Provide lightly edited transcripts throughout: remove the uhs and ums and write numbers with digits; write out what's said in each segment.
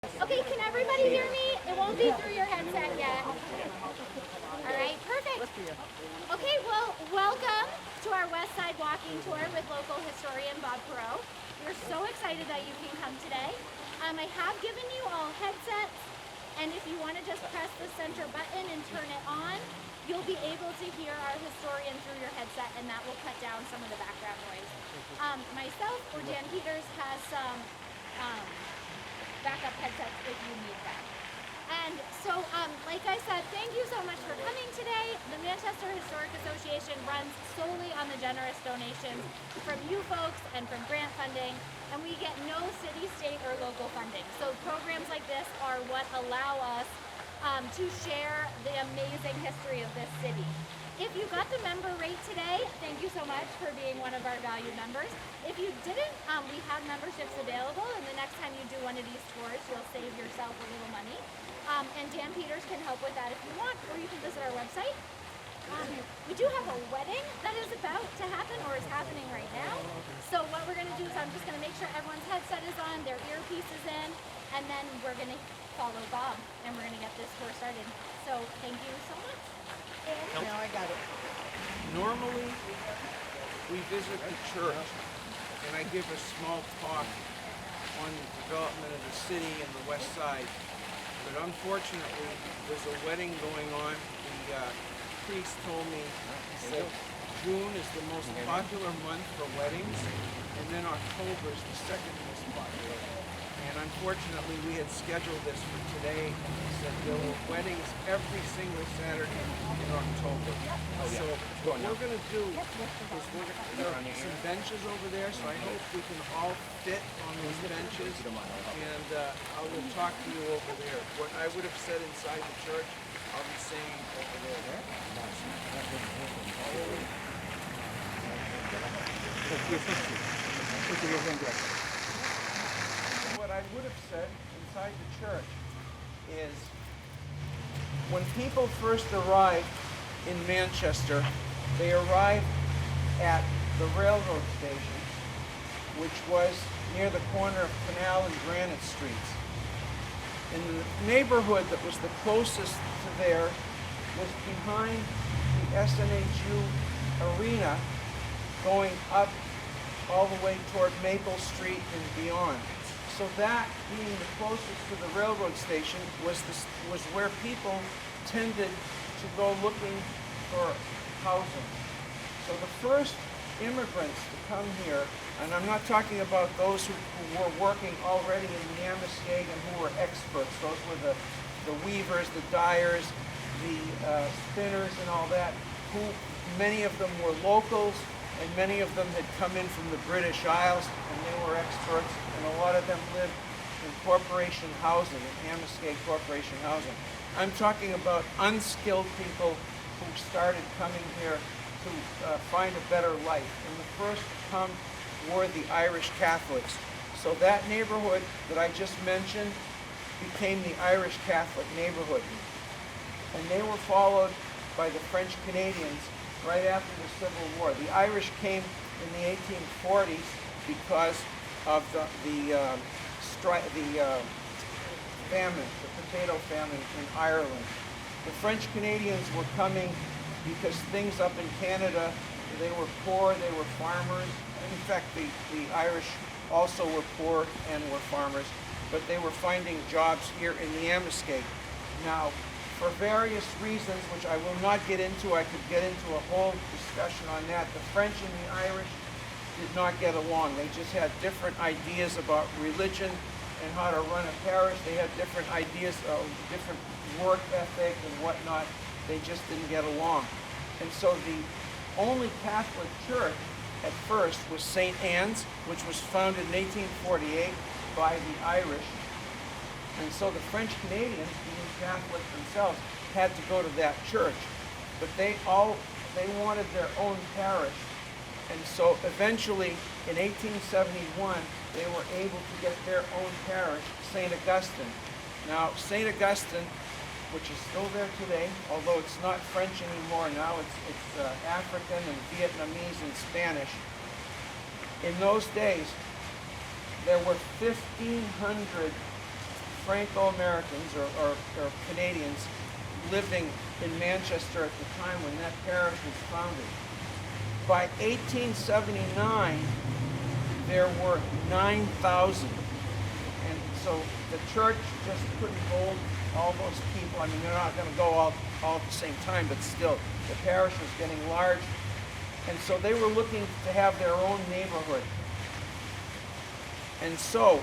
Okay, can everybody hear me? It won't be through your headset yet. All right, perfect. Okay, well, welcome to our West Side Walking Tour with local historian Bob Perot. We're so excited that you can come today. I have given you all headsets, and if you want to just press the center button and turn it on, you'll be able to hear our historian through your headset, and that will cut down some of the background noise. Myself or Dan Peters has some backup headsets if you need them. And so, like I said, thank you so much for coming today. The Manchester Historic Association runs solely on the generous donations from you folks and from grant funding, and we get no city, state, or local funding. So programs like this are what allow us to share the amazing history of this city. If you got the member rate today, thank you so much for being one of our valued members. If you didn't, we have memberships available, and the next time you do one of these tours, you'll save yourself a little money. And Dan Peters can help with that if you want, or you can visit our website. We do have a wedding that is about to happen, or is happening right now. So what we're going to do is I'm just going to make sure everyone's headset is on, their earpiece is in, and then we're going to follow Bob, and we're going to get this tour started. So thank you so much. Now I got it. Normally, we visit the church, and I give a small talk on the development of the city and the west side. But unfortunately, there's a wedding going on. The priest told me, he said, June is the most popular month for weddings, and then October is the second most popular. And unfortunately, we had scheduled this for today, and he said there were weddings every single Saturday in October. So what we're going to do is there are some benches over there, so I hope we can all fit on those benches, and I will talk to you over there. What I would have said inside the church, I'll be saying over there. What I would have said inside the church is when people first arrived in Manchester, they arrived at the railroad station, which was near the corner of Canal and Granite Streets. And the neighborhood that was the closest to there was behind the SNHU arena, going up all the way toward Maple Street and beyond. So that, being the closest to the railroad station, was where people tended to go looking for housing. So the first immigrants to come here, and I'm not talking about those who were working already in the Amoskeag and who were experts. Those were the weavers, the dyers, the spinners and all that, who many of them were locals, and many of them had come in from the British Isles, and they were experts, and a lot of them lived in corporation housing, in Amoskeag corporation housing. I'm talking about unskilled people who started coming here to find a better life. And the first to come were the Irish Catholics. So that neighborhood that I just mentioned became the Irish Catholic neighborhood. And they were followed by the French Canadians right after the Civil War. The Irish came in the 1840s because of the famine, the potato famine in Ireland. The French Canadians were coming because things up in Canada, they were poor, they were farmers. In fact, the Irish also were poor and were farmers, but they were finding jobs here in the Amoskeag. Now, for various reasons, which I will not get into, I could get into a whole discussion on that. The French and the Irish did not get along. They just had different ideas about religion and how to run a parish. They had different ideas of different work ethic and whatnot. They just didn't get along. And so the only Catholic church at first was St. Anne's, which was founded in 1848 by the Irish. And so the French Canadians, being Catholic themselves, had to go to that church. But they wanted their own parish. And so eventually, in 1871, they were able to get their own parish, St. Augustine. Now, St. Augustine, which is still there today, although it's not French anymore now, it's African and Vietnamese and Spanish. In those days, there were 1,500 Franco-Americans or Canadians living in Manchester at the time when that parish was founded. By 1879, there were 9,000. And so the church just couldn't hold all those people. I mean, they're not going to go all at the same time, but still, the parish was getting large. And so they were looking to have their own neighborhood. And so,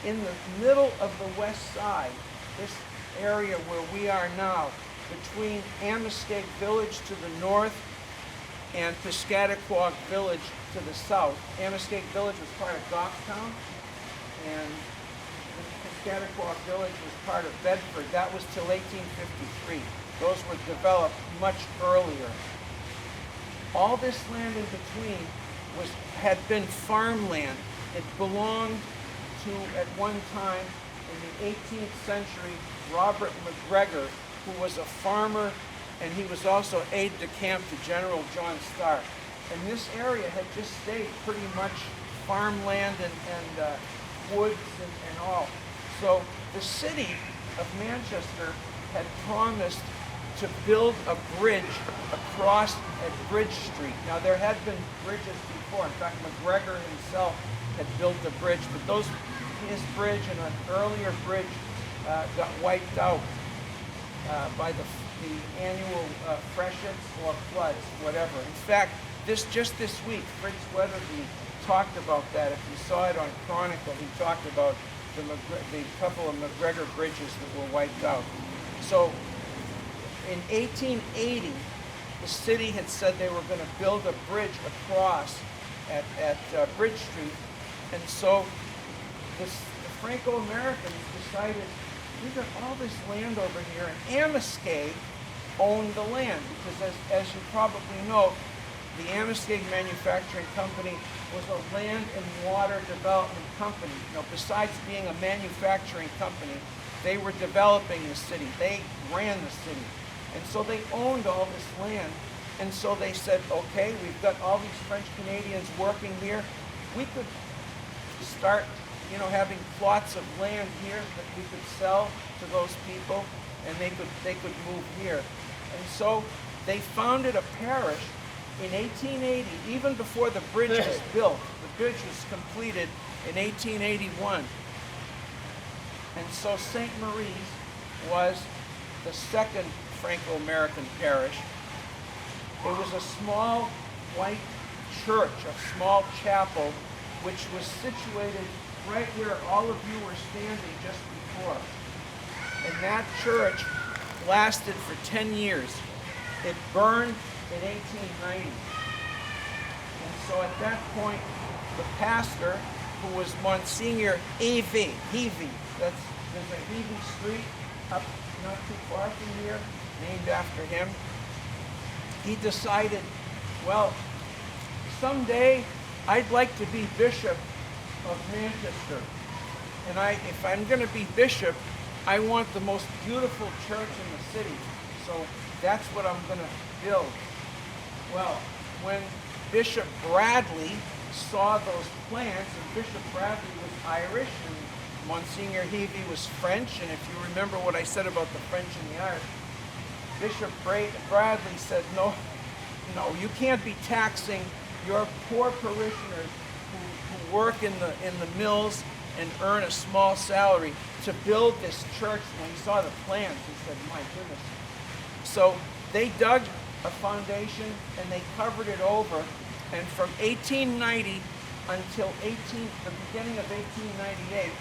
in the middle of the west side, this area where we are now, between Amoskeag Village to the north and Piscataquag Village to the south. Amoskeag Village was part of Goffstown, and Piscataquag Village was part of Bedford. That was till 1853. Those were developed much earlier. All this land in between had been farmland. It belonged to, at one time in the 18th century, Robert McGregor, who was a farmer, and he was also aide-de-camp to General John Stark. And this area had just stayed pretty much farmland and woods and all. So the city of Manchester had promised to build a bridge across at Bridge Street. Now there had been bridges before. In fact, McGregor himself had built a bridge, but his bridge and an earlier bridge got wiped out by the annual freshets or floods, whatever. In fact, just this week, Fritz Weatherby talked about that. If you saw it on Chronicle, he talked about the couple of McGregor bridges that were wiped out. So in 1880, the city had said they were going to build a bridge across at Bridge Street. And so the Franco-Americans decided, we got all this land over here, and Amoskeag owned the land, because as you probably know, the Amoskeag Manufacturing Company was a land and water development company. You know, besides being a manufacturing company, they were developing the city. They ran the city. And so they owned all this land. And so they said, okay, we've got all these French Canadians working here. We could start, having plots of land here that we could sell to those people, and they could move here. And so they founded a parish in 1880, even before the bridge was built. The bridge was completed in 1881. And so St. Marie's was the second Franco-American parish. It was a small white church, a small chapel, which was situated right where all of you were standing just before. And that church lasted for 10 years. It burned in 1890. And so at that point, the pastor, who was Monsignor Heavy, there's a Heavy Street up not too far from here, named after him. He decided, well, someday I'd like to be Bishop of Manchester. And if I'm going to be bishop, I want the most beautiful church in the city. So that's what I'm going to build. Well, when Bishop Bradley saw those plans, and Bishop Bradley was Irish and Monsignor Heavy was French, and if you remember what I said about the French and the Irish, Bishop Bradley said, no, you can't be taxing your poor parishioners who work in the mills and earn a small salary to build this church. When he saw the plans, he said, my goodness. So they dug a foundation and they covered it over, and from 1890 until the beginning of 1898,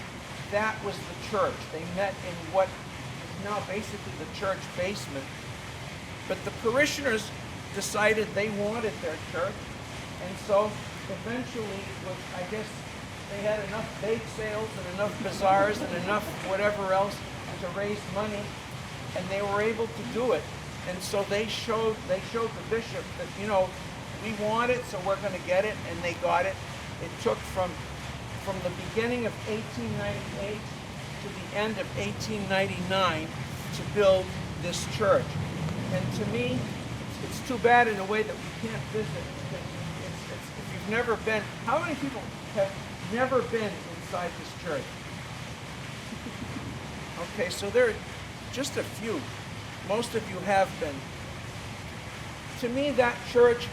that was the church. They met in what is now basically the church basement. But the parishioners decided they wanted their church, and so eventually, I guess they had enough bake sales and enough bazaars and enough whatever else to raise money, and they were able to do it. And so they showed the bishop that, we want it, so we're going to get it, and they got it. It took from the beginning of 1898 to the end of 1899 to build this church. And to me, it's too bad in a way that we can't visit. If you've never been, how many people have never been inside this church? Okay, so there are just a few. Most of you have been. To me, that church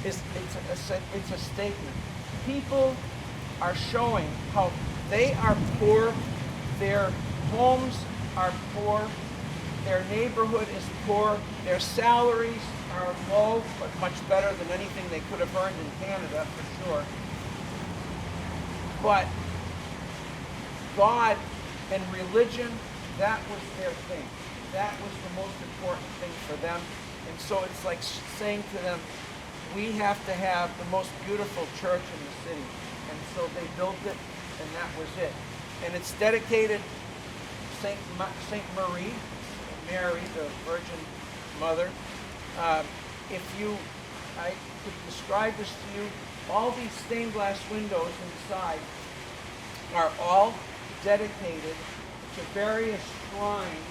it's a statement. People are showing how they are poor, their homes are poor, their neighborhood is poor, their salaries are low, but much better than anything they could have earned in Canada, for sure. But God and religion, that was their thing. That was the most important thing for them. And so it's like saying to them, we have to have the most beautiful church in the city. And so they built it, and that was it. And it's dedicated Saint Marie, Mary, the Virgin Mother. I could describe this to you, all these stained glass windows inside are all dedicated to various shrines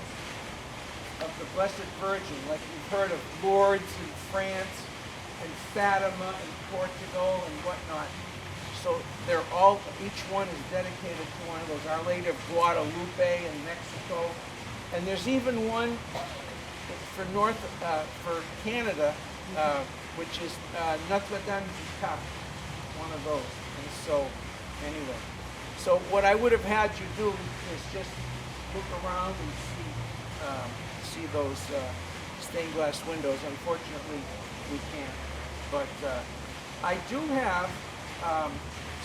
of the Blessed Virgin, like you've heard of Lourdes in France, and Fatima in Portugal, and whatnot. So they're all, each one is dedicated to one of those. Our Lady of Guadalupe in Mexico, and there's even one for for Canada, which is Notre Dame du Cap, one of those. And so, anyway, so what I would have had you do is just look around and see those stained glass windows. Unfortunately, we can't. But I do have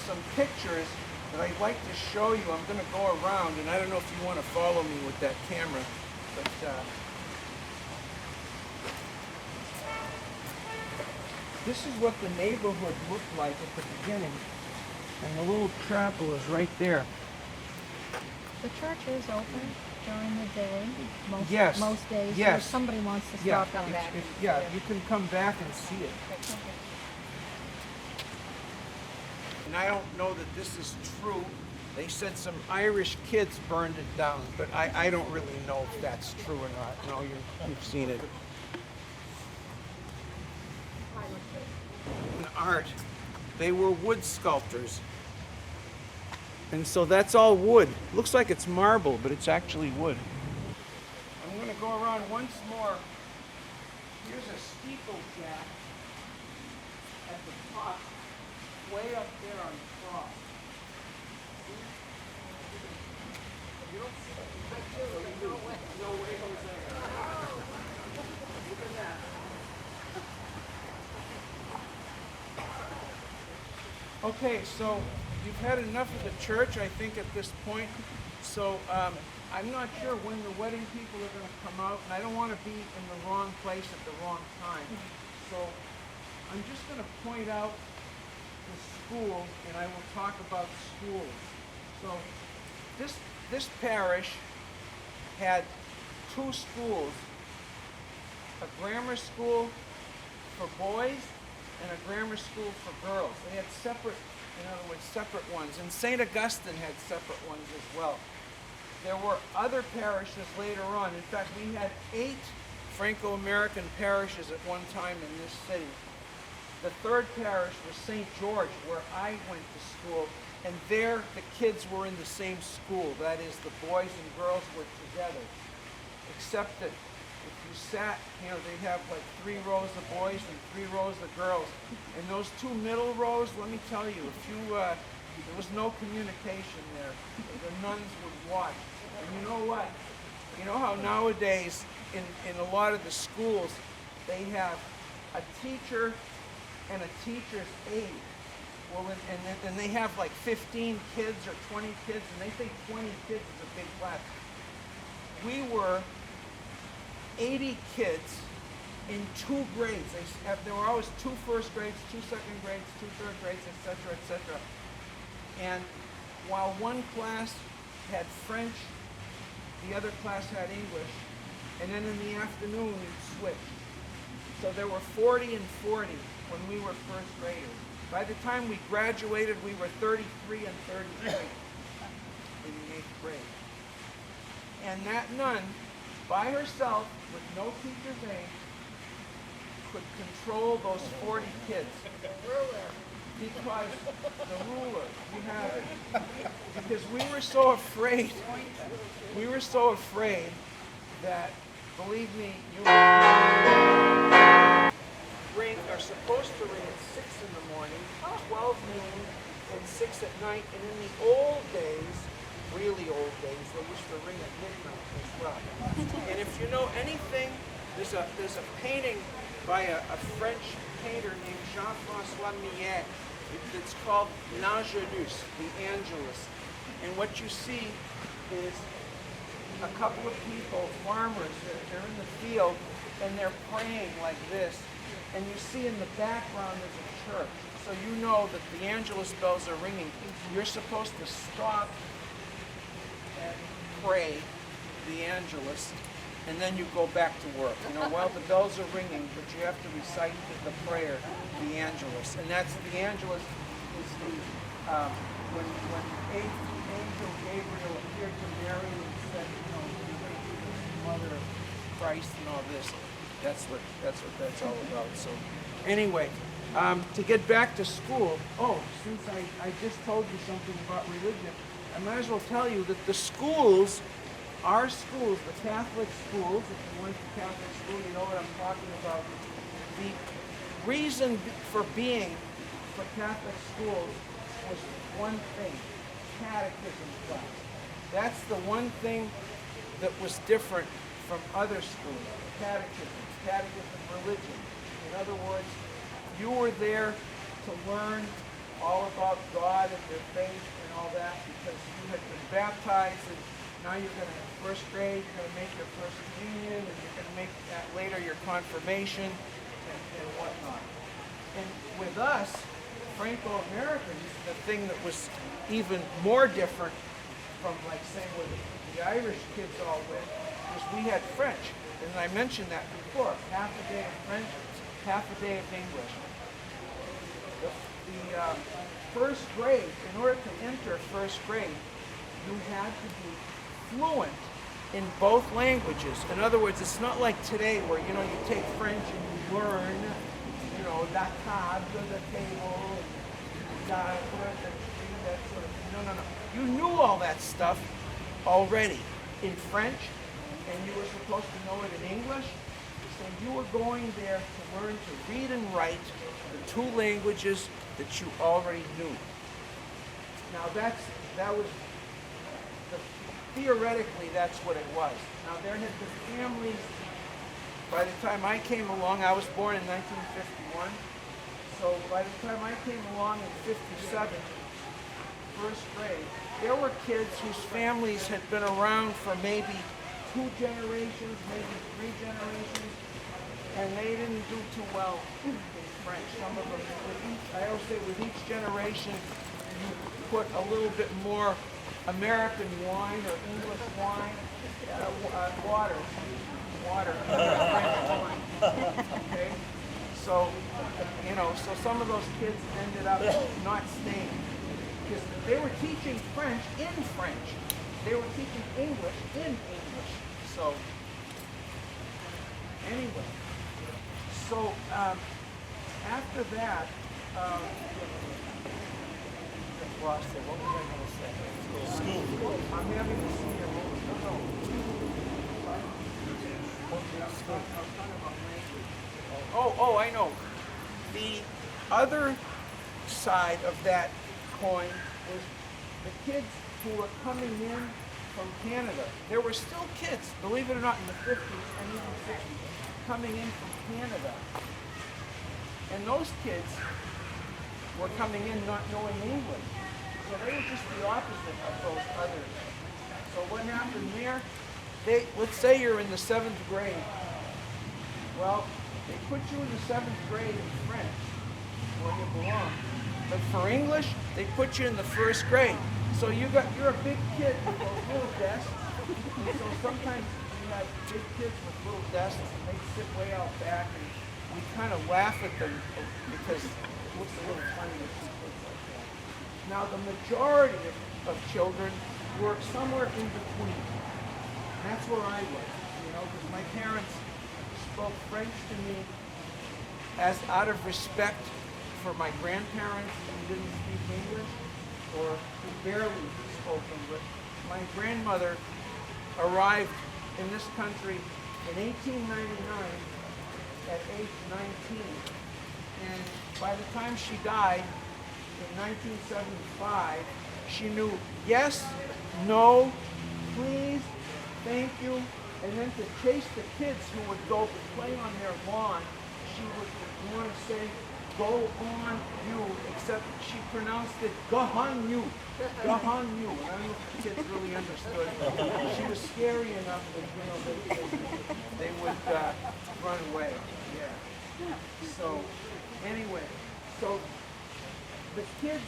some pictures that I'd like to show you. I'm going to go around, and I don't know if you want to follow me with that camera, but this is what the neighborhood looked like at the beginning, and the little chapel is right there. The church is open during the day, Yes. most days. Yes. If somebody wants to Yeah, stop in. yeah, you can come back and see it. And I don't know that this is true. They said some Irish kids burned it down, but I don't really know if that's true or not. No, you've seen it. In art, they were wood sculptors. And so that's all wood. Looks like it's marble, but it's actually wood. I'm going to go around once more. Here's a steeplejack at the top, way up there on the cross. You don't see it? I do. No way, Jose. Look at that. Okay, so you've had enough of the church, I think, at this point. So I'm not sure when the wedding people are going to come out, and I don't want to be in the wrong place at the wrong time. So I'm just going to point out the schools, and I will talk about schools. So this parish had two schools, a grammar school for boys and a grammar school for girls. They had separate, in other words, separate ones. And St. Augustine had separate ones as well. There were other parishes later on. In fact, we had 8 Franco-American parishes at one time in this city. The third parish was St. George, where I went to school, and there the kids were in the same school. That is, the boys and girls were together. Except that if you sat, they'd have like 3 rows of boys and 3 rows of girls. And those 2 middle rows, let me tell you, there was no communication there. The nuns would watch. And you know what? You know how nowadays in a lot of the schools, they have a teacher and a teacher's aide. Well, and they have like 15 kids or 20 kids, and they think 20 kids is a big class. We were 80 kids in 2 grades. There were always 2 first grades, 2 second grades, 2 third grades, etc., etc. And while one class had French, the other class had English, and then in the afternoon we'd switch. So there were 40 and 40 when we were first graders. By the time we graduated, we were 33 and 33 in the 8th grade. And that nun, by herself, with no teacher's aid, could control those 40 kids. Because the ruler, we have it. Because we were so afraid that, believe me, you are supposed to ring at 6 in the morning, 12 noon, and 6 at night. And in the old days, really old days, they used to ring at midnight as well. And if you know anything, there's a painting by a French painter named Jean-François Millyard. It's called L'Angelus, the Angelus. And what you see is a couple of people, farmers, they're in the field, and they're praying like this. And you see in the background there's a church. So you know that the Angelus bells are ringing. You're supposed to stop and pray the Angelus, and then you go back to work. You know, while the bells are ringing, but you have to recite the prayer, the Angelus. And that's the Angelus is the when Angel Gabriel appeared to Mary and said, you know, Mother of Christ and all this. That's what that's all about. So anyway, to get back to school, since I just told you something about religion, I might as well tell you that the schools, our schools, the Catholic schools, if you went to Catholic school, you know what I'm talking about. The reason for being for Catholic schools was one thing, catechism class. That's the one thing that was different from other schools, catechism religion. In other words, you were there to learn all about God and your faith and all that because you had been baptized, and now you're going to, first grade, you're going to make your first communion, and you're going to make that later your confirmation and whatnot. And with us, Franco-Americans, the thing that was even more different from, like, say, where the Irish kids all went, was we had French. And I mentioned that before, half a day of French, half a day of English. The first grade, in order to enter first grade, you had to be fluent in both languages. In other words, it's not like today where, you know, you take French and you learn, you know, la table, the table, that sort of thing. No. You knew all that stuff already in French, and you were supposed to know it in English. So you were going there to learn to read and write the two languages that you already knew. Now that was theoretically that's what it was. Now there had been families. By the time I came along, I was born in 1951. So by the time I came along in 57, first grade, there were kids whose families had been around for maybe 2 generations, maybe 3 generations, and they didn't do too well in French. Some of them, I always say with each generation, you put a little bit more American wine or English wine, water, French wine. Okay? So, you know, so some of those kids ended up not staying. Because they were teaching French in French. They were teaching English in English. So, anyway. So, after that, lost it. What was I going to say? School. I'm having a senior moment. No. Oh, I know. The other side of that coin was the kids who were coming in from Canada. There were still kids, believe it or not, in the 50s and even 60s, coming in from Canada. And those kids were coming in not knowing English. So they were just the opposite of those others. So what happened there, let's say you're in the 7th grade. Well, they put you in the 7th grade in French, where you belong. But for English, they put you in the 1st grade. So you're a big kid with those little desks. And so sometimes you have big kids with little desks, and they sit way out back, and we kind of laugh at them because it looks a little funny to see kids like that. Now the majority of children were somewhere in between. And that's where I was, you know, because my parents spoke French to me as out of respect for my grandparents who didn't speak English or who barely spoke English. My grandmother arrived in this country in 1899 at age 19. And by the time she died in 1975, she knew yes, no, please, thank you, and then to chase the kids who would go play on their lawn, she would want to say, go on you, except she pronounced it gahan you, gahan you. And I don't know if the kids really understood. She was scary enough that, you know, they would run away. Yeah. So, anyway, so the kids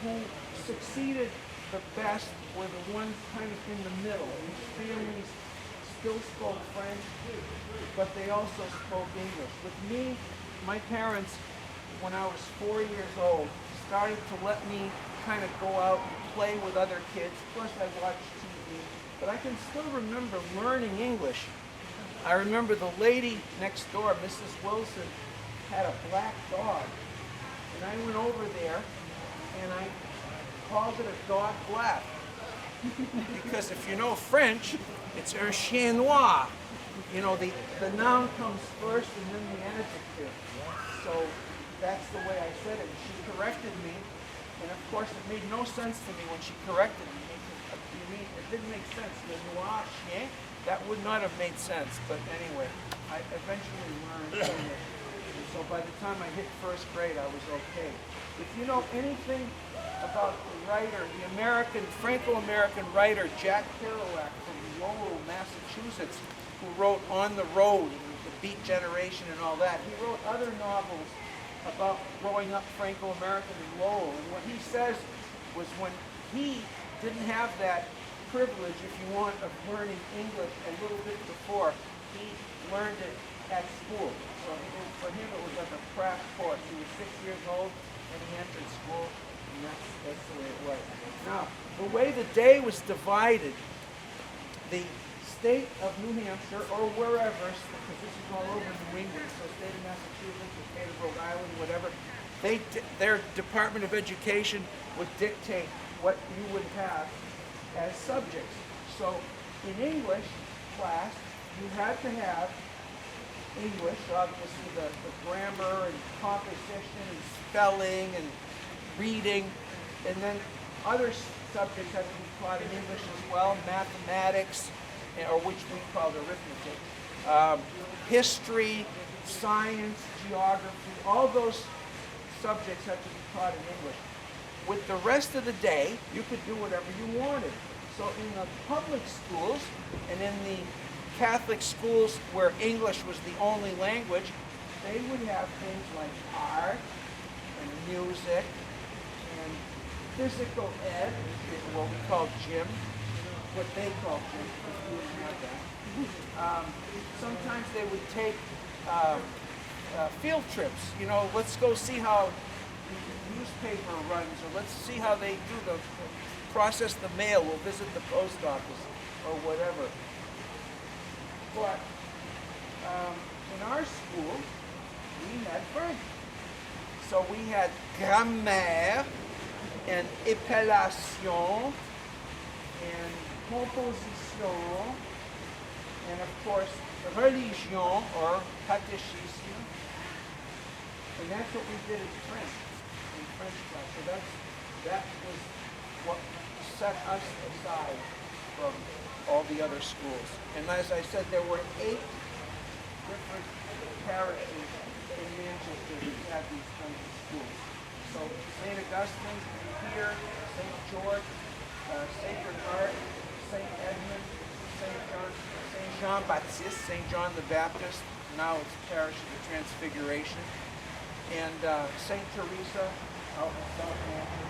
who succeeded the best were the ones kind of in the middle. These families still spoke French, but they also spoke English. With me, my parents, when I was 4 years old, started to let me kind of go out and play with other kids. Of course, I watched TV, but I can still remember learning English. I remember the lady next door, Mrs. Wilson, had a black dog. And I went over there and I called it a dog black. Because if you know French, it's un chien noir. You know, the noun comes first and then the adjective. So that's the way I said it. She corrected me, and of course it made no sense to me when she corrected me. It didn't make sense. Le noir chien, that would not have made sense. But anyway, I eventually learned English. And so by the time I hit first grade, I was okay. If you know anything about the writer, the Franco-American writer Jack Kerouac from Lowell, Massachusetts, who wrote On the Road, The Beat Generation and all that. He wrote other novels about growing up Franco-American in Lowell. And what he says was when he didn't have that privilege, if you want, of learning English a little bit before, he learned it at school. So for him it was like a crash course. He was 6 years old and he entered school, and that's the way it was. Now, the way the day was divided, the state of New Hampshire, or wherever, because this is all over New England, so state of Massachusetts, the state of Rhode Island, whatever, their Department of Education would dictate what you would have as subjects. So in English class, you had to have English, obviously the grammar and composition and spelling and reading, and then other subjects had to be taught in English as well, mathematics, or which we called arithmetic, history, science, geography, all those subjects had to be taught in English. With the rest of the day, you could do whatever you wanted. So in the public schools and in the Catholic schools where English was the only language, they would have things like art and music and physical ed, what we call gym, what they call gym, because we didn't have that. Sometimes they would take field trips. You know, let's go see how the newspaper runs, or let's see how they do process the mail. We'll visit the post office or whatever. But in our school, we had French. So we had grammaire and épellation and composition and of course religion or catéchisme. And that's what we did in French class. So that was what set us aside from all the other schools. And as I said, there were 8 different parishes in Manchester that had these kinds of schools. So St. Augustine here, St. George, Sacred Heart, St. Edmund, St. John Baptiste, St. John the Baptist. Now it's Parish of the Transfiguration. And St. Teresa out in Southampton.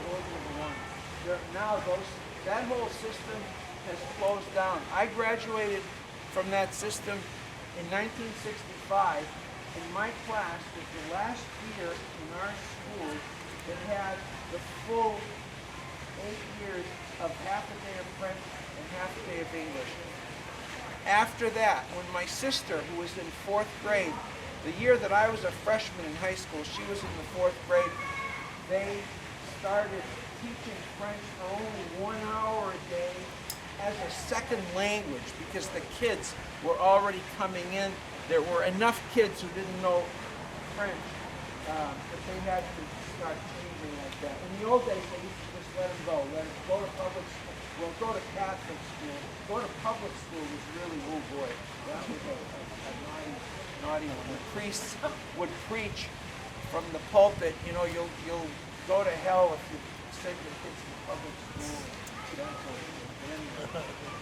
Those are the ones. Now that whole system has closed down. I graduated from that system in 1965. In my class was the last year in our school that had the full 8 years of half a day of French and half a day of English. After that, when my sister, who was in 4th grade, The year that I was a freshman in high school, she was in the 4th grade, they started teaching French for only 1 hour a day as a second language because the kids were already coming in. There were enough kids who didn't know French that they had to start changing like that. In the old days, they used to just let them go to public school. Well, go to Catholic school. Go to public school was really, oh boy, that was a naughty one. The priests would preach from the pulpit, you know, you'll go to hell if you send your kids to public school. That sort of thing. But anyway,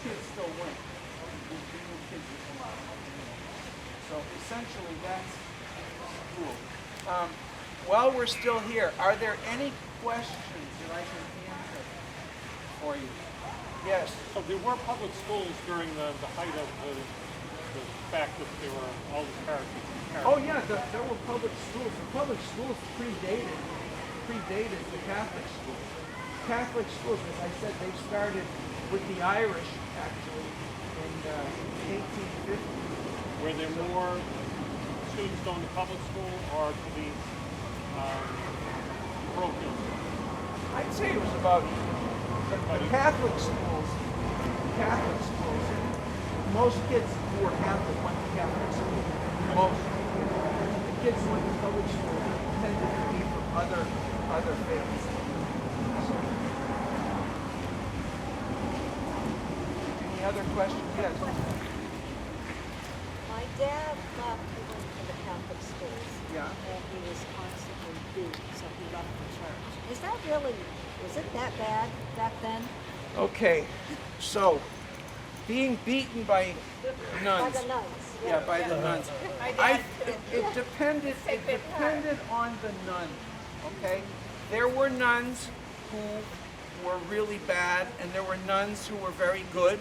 kids still went. The new kids would come out. So essentially, that's cool. While we're still here, are there any questions that I can answer for you? Yes. So there were public schools during the height of the fact that there were all these characters. Oh yeah, there were public schools. The public schools predated the Catholic schools. Catholic schools, as I said, they started with the Irish actually in 1850. Were there more students going to public school or to the parochial school? I'd say it was about the Catholic schools. Most kids who were Catholic went to Catholic school. Most. The kids who went to public school tended to be from other faiths. So. Any other questions? Yes. My dad left, he went to the Catholic schools. Yeah. And he was constantly beat, so he left the church. Is that really, was it that bad back then? Okay, so being beaten by nuns. By the nuns. Yeah, by the nuns. It depended on the nun. Okay, there were nuns who were really bad, and there were nuns who were very good.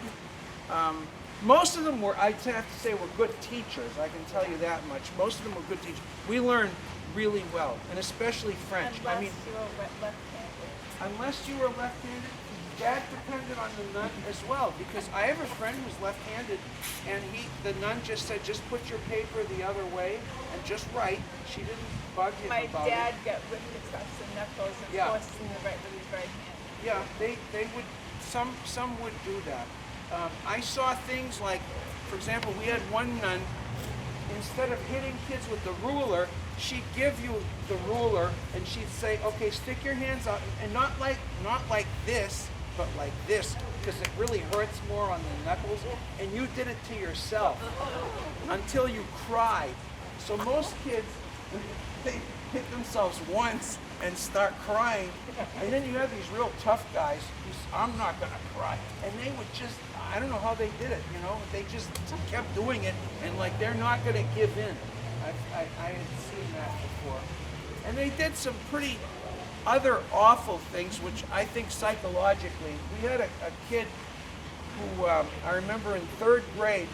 Most of them were, I'd have to say, were good teachers. I can tell you that much. Most of them were good teachers. We learned really well, and especially French. Unless you were left-handed. Unless you were left-handed, that depended on the nun as well. Because I have a friend who was left-handed, and the nun just said, just put your paper the other way and just write. She didn't bug him My about dad it. got whipped across the knuckles and Yeah. forced in the right with his right hand. Yeah, they would. Some would do that. I saw things like, for example, we had one nun. Instead of hitting kids with the ruler, she'd give you the ruler and she'd say, "Okay, stick your hands out," and not like this, but like this, because it really hurts more on the knuckles. And you did it to yourself until you cried. So most kids, they hit themselves once and start crying, and then you have these real tough guys who say, "I'm not gonna cry," and they would just, I don't know how they did it, you know, they just kept doing it, and like they're not gonna give in. I had seen that before. And they did some pretty other awful things, which I think psychologically, we had a kid who, I remember in 3rd grade,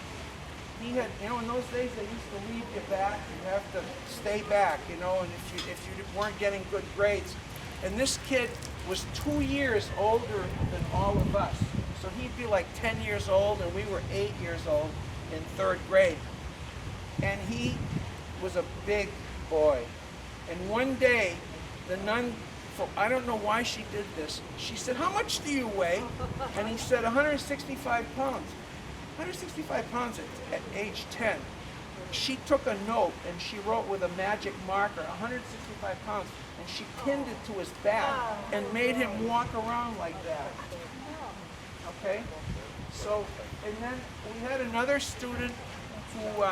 he had, you know, in those days they used to leave you back. You have to stay back, you know, and if you weren't getting good grades. And this kid was 2 years older than all of us. So he'd be like 10 years old, and we were 8 years old in 3rd grade. And he was a big boy. And one day, the nun, I don't know why she did this, she said, "How much do you weigh?" And he said, 165 pounds. 165 pounds at age 10. She took a note and she wrote with a magic marker, 165 pounds, and she pinned it to his back and made him walk around like that. Okay? So, and then we had another student who,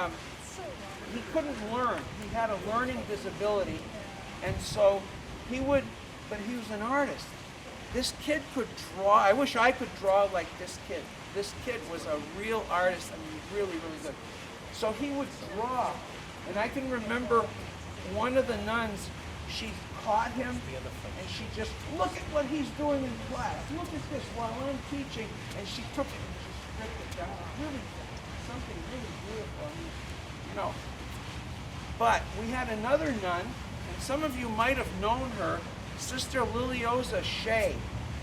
he couldn't learn. He had a learning disability, and so he would, but he was an artist. This kid could draw. I wish I could draw like this kid. This kid was a real artist. I mean, really, really good. So he would draw, and I can remember one of the nuns, she caught him, and she just, "Look at what he's doing in class. Look at this while I'm teaching." And she took it and she stripped it down. Really, something really beautiful. I mean, you know. But we had another nun, and some of you might have known her, Sister Liliosa Shea.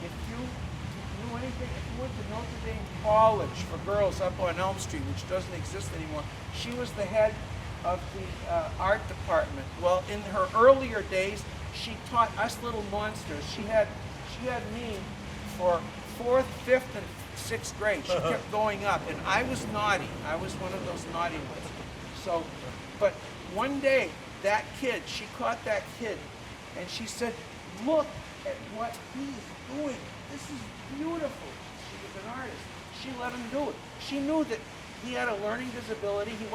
If you knew anything, if you went to Notre Dame College for girls up on Elm Street, which doesn't exist anymore, she was the head of the art department. Well, in her earlier days, she taught us little monsters. She had me for 4th, 5th, and 6th grade. She kept going up, and I was naughty. I was one of those naughty ones. So, but one day, that kid, she caught that kid, and she said, "Look at what he's doing. This is beautiful." She was an artist. She let him do it. She knew that he had a learning disability. He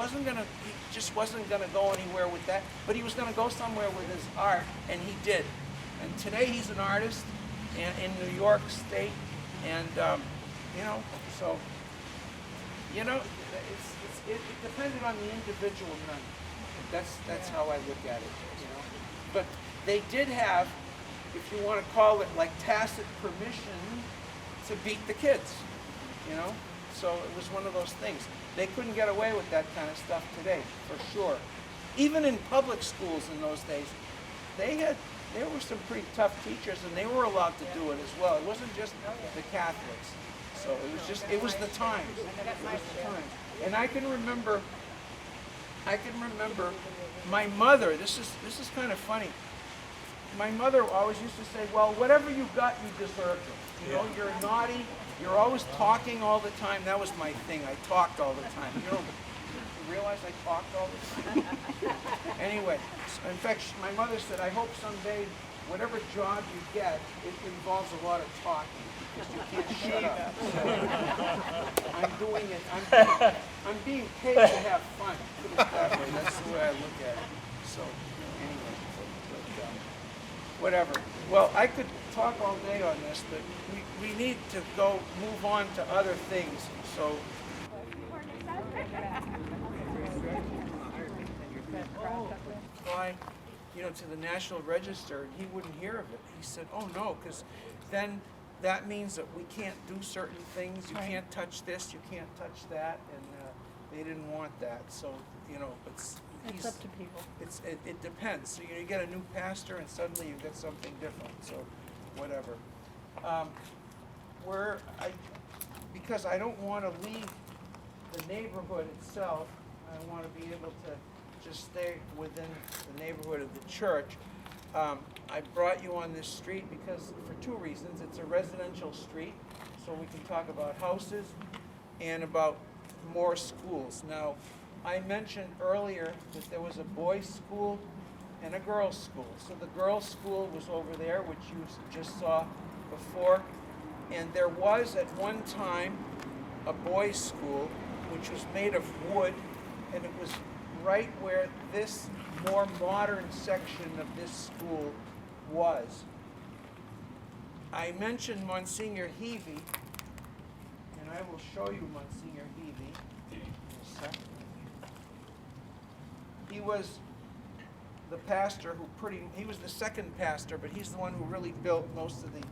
just wasn't gonna go anywhere with that, but he was gonna go somewhere with his art, and he did. And today he's an artist in New York State, and so it depended on the individual nun. That's how I look at it, But they did have, if you want to call it like tacit permission, to beat the kids, So it was one of those things. They couldn't get away with that kind of stuff today, for sure. Even in public schools in those days, there were some pretty tough teachers, and they were allowed to do it as well. It wasn't just the Catholics. So it was the times. It was the times. And I can remember my mother, this is kind of funny. My mother always used to say, "Well, whatever you got, you deserved it. You're naughty, you're always talking all the time." That was my thing. I talked all the time. You realize I talked all the time? Anyway, in fact, my mother said, "I hope someday, whatever job you get, it involves a lot of talking, because you can't shut up." So, I'm doing it. I'm being paid to have fun. Put it that way. That's the way I look at it. So, anyway, whatever. Well, I could talk all day on this, but we need to move on to other things. So. Apply, to the National Register, and he wouldn't hear of it. He said, "Oh no, because then that means that we can't do certain things. You can't touch this, you can't touch that," and they didn't want that. So it's up to people. It depends. So you get a new pastor, and suddenly you get something different. So whatever. Because I don't want to leave the neighborhood itself. I want to be able to just stay within the neighborhood of the church. I brought you on this street because, for two reasons. It's a residential street, so we can talk about houses and about more schools. Now, I mentioned earlier that there was a boys' school and a girls' school. So the girls' school was over there, which you just saw before. And there was at one time a boys' school, which was made of wood, and it was right where this more modern section of this school was. I mentioned Monsignor Heavey, and I will show you Monsignor Heavey in a second. He was the pastor he was the second pastor, but he's the one who really built most of the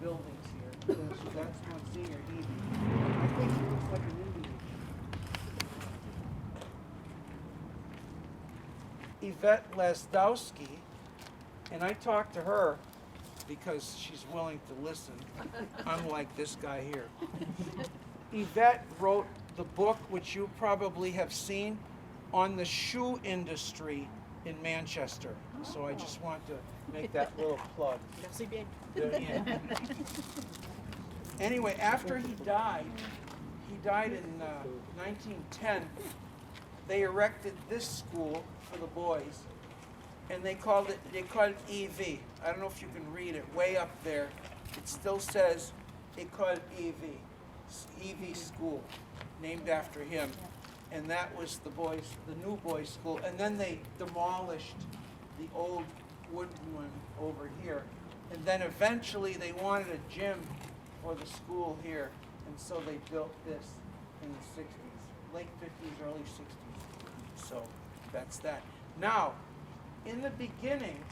buildings here. So that's Monsignor Heavey. I think he looks like an Indian. Yvette Lesdowski, and I talked to her because she's willing to listen, unlike this guy here. Yvette wrote the book, which you probably have seen, on the shoe industry in Manchester. So I just want to make that little plug. Anyway, after he died in 1910, they erected this school for the boys, and they called it EV. I don't know if you can read it, way up there. It still says École EV School, named after him. And that was the new boys' school. And then they demolished the old wooden one over here. And then eventually they wanted a gym for the school here. And so they built this in the 60s, late 50s, early 60s. So that's that. Now, in the beginning,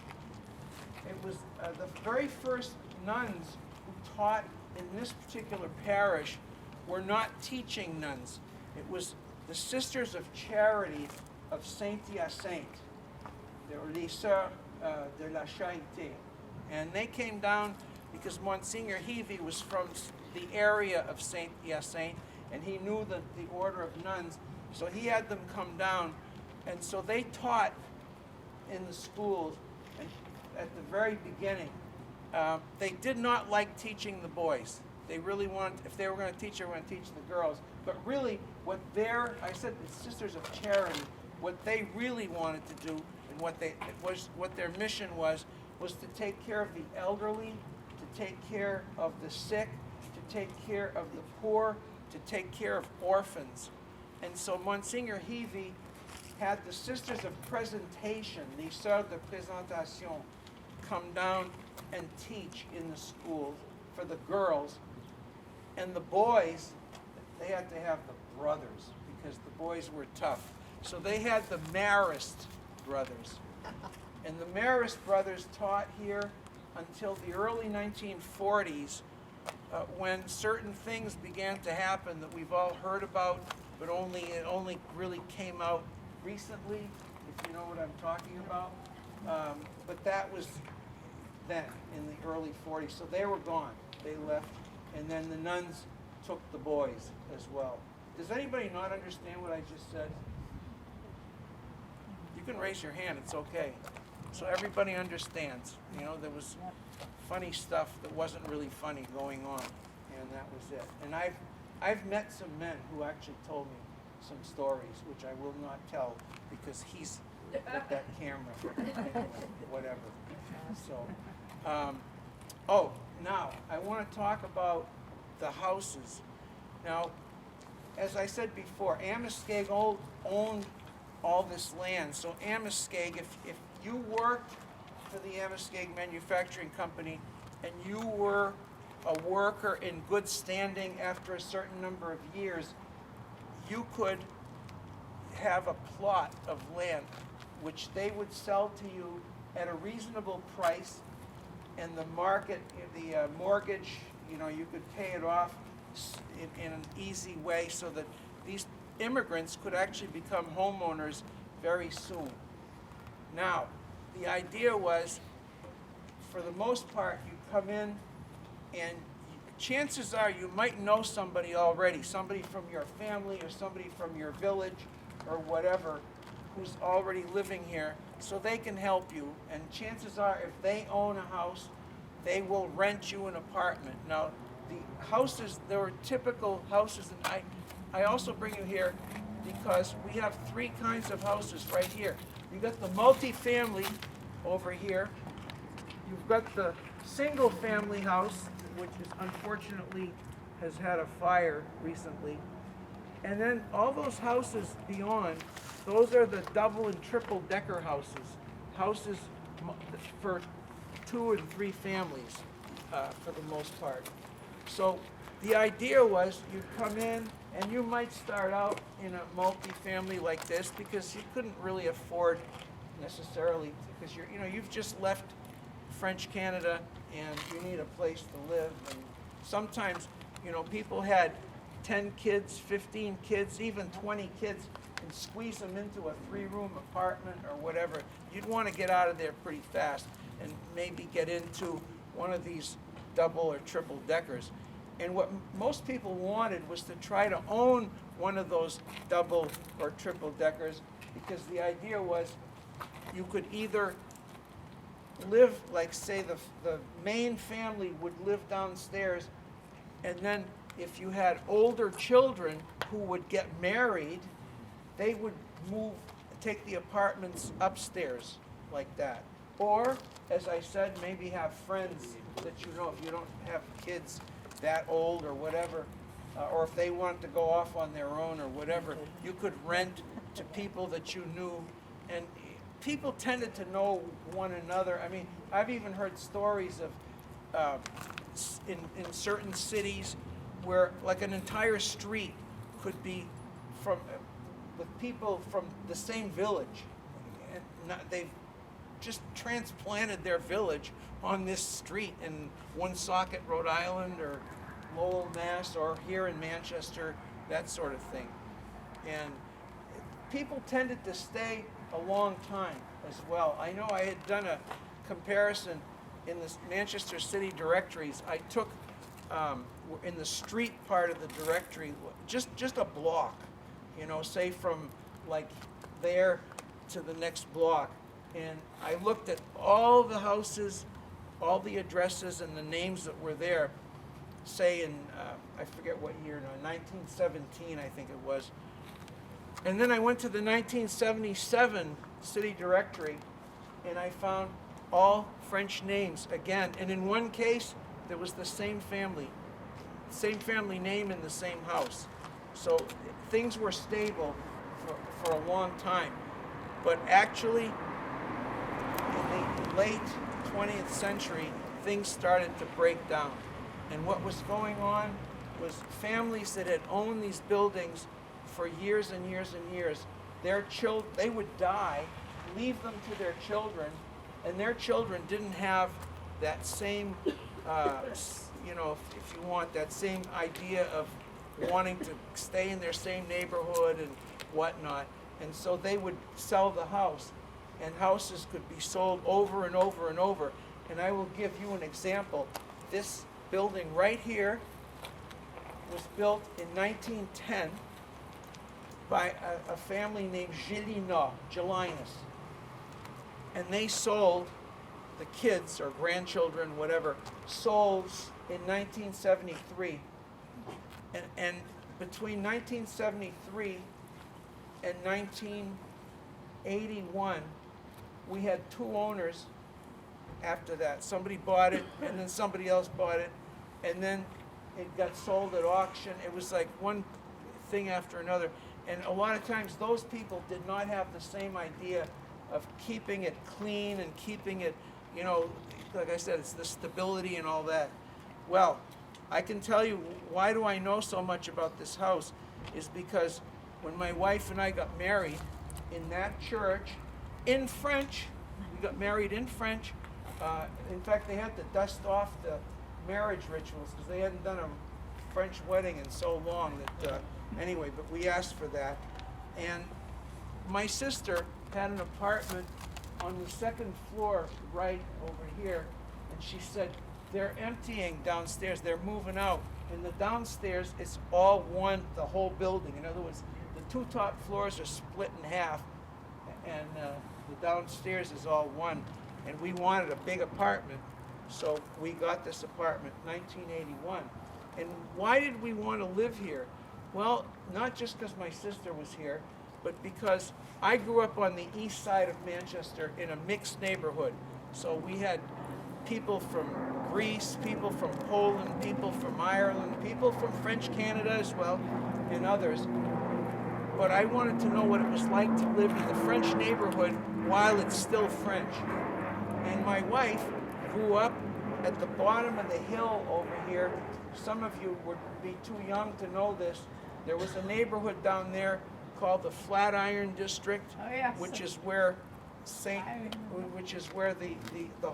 it was the very first nuns who taught in this particular parish were not teaching nuns. It was the Sisters of Charity of Saint-Hyacinthe. They were les Sœurs de la Charité. And they came down because Monsignor Heavey was from the area of Saint-Hyacinthe, and he knew the order of nuns. So he had them come down And so they taught in the schools, and at the very beginning, they did not like teaching the boys. They really wanted, if they were going to teach, they were going to teach the girls. But really, I said the Sisters of Charity, what they really wanted to do, and what their mission was to take care of the elderly, to take care of the sick, to take care of the poor, to take care of orphans. And so Monsignor Heavey had the Sisters of Presentation, les Sœurs de Présentation, come down and teach in the schools for the girls. And the boys, they had to have the brothers because the boys were tough. So they had the Marist brothers. And the Marist brothers taught here until the early 1940s, when certain things began to happen that we've all heard about, but it only really came out recently, if you know what I'm talking about. But that was then, in the early 40s. So they were gone. They left. And then the nuns took the boys as well. Does anybody not understand what I just said? You can raise your hand, it's okay. So everybody understands. You know, there was funny stuff that wasn't really funny going on, and that was it. And I've met some men who actually told me some stories, which I will not tell because he's with that camera. Anyway, whatever. So, now I want to talk about the houses. Now, as I said before, Amoskeag owned all this land. So Amoskeag, if you worked for the Amoskeag Manufacturing Company and you were a worker in good standing after a certain number of years, you could have a plot of land which they would sell to you at a reasonable price, and the market, the mortgage, you know, you could pay it off in an easy way so that these immigrants could actually become homeowners very soon. Now, the idea was, for the most part, you come in and chances are you might know somebody already, somebody from your family or somebody from your village or whatever who's already living here, so they can help you. And chances are if they own a house, they will rent you an apartment. Now, the houses, there were typical houses, and I also bring you here because we have three kinds of houses right here. You got the multi-family over here. You've got the single family house, which is unfortunately has had a fire recently. And then all those houses beyond, those are the double and triple decker houses. Houses for 2 and 3 families, for the most part. So the idea was you'd come in and you might start out in a multi-family like this because you couldn't really afford necessarily, because you've just left French Canada and you need a place to live. And sometimes, people had 10 kids, 15 kids, even 20 kids, and squeeze them into a 3-room apartment or whatever. You'd want to get out of there pretty fast and maybe get into one of these double or triple deckers. And what most people wanted was to try to own one of those double or triple deckers, because the idea was you could either live, like say the main family would live downstairs, and then if you had older children who would get married, they would take the apartments upstairs like that. Or, as I said, maybe have friends that if you don't have kids that old or whatever, or if they wanted to go off on their own or whatever, you could rent to people that you knew. And people tended to know one another. I mean, I've even heard stories of in certain cities where like an entire street could be with people from the same village, and they've just transplanted their village on this street in Woonsocket, Rhode Island, or Lowell, Mass, or here in Manchester, that sort of thing. And people tended to stay a long time as well. I know I had done a comparison in the Manchester City directories. I took in the street part of the directory just a block, say from like there to the next block. And I looked at all the houses, all the addresses and the names that were there, say in, I forget what year now, 1917 I think it was. And then I went to the 1977 city directory and I found all French names again. And in one case, there was the same family name in the same house. So things were stable for a long time. But actually, in the late 20th century, things started to break down. And what was going on was families that had owned these buildings for years and years and years, they would die, leave them to their children, and their children didn't have that same, if you want, that same idea of wanting to stay in their same neighborhood and whatnot. And so they would sell the house, and houses could be sold over and over and over. And I will give you an example. This building right here was built in 1910 by a family named Gelinus. And they sold, the kids or grandchildren, whatever, sold in 1973. And between 1973 and 1981, we had two owners after that. Somebody bought it, and then somebody else bought it, and then it got sold at auction. It was like one thing after another. And a lot of times those people did not have the same idea of keeping it clean and keeping it, like I said, it's the stability and all that. Well, I can tell you, why do I know so much about this house is because when my wife and I got married in that church, in French, we got married in French. In fact, they had to dust off the marriage rituals because they hadn't done a French wedding in so long that, anyway, but we asked for that. And my sister had an apartment on the second floor right over here, and she said, they're emptying downstairs, they're moving out. And the downstairs, it's all one, the whole building. In other words, the two top floors are split in half, and the downstairs is all one. And we wanted a big apartment, so we got this apartment, 1981. And why did we want to live here? Well, not just because my sister was here, but because I grew up on the east side of Manchester in a mixed neighborhood. So we had people from Greece, people from Poland, people from Ireland, people from French Canada as well, and others. But I wanted to know what it was like to live in the French neighborhood while it's still French. And my wife grew up at the bottom of the hill over here. Some of you would be too young to know this. There was a neighborhood down there called the Flatiron District, Oh, yes. which is where the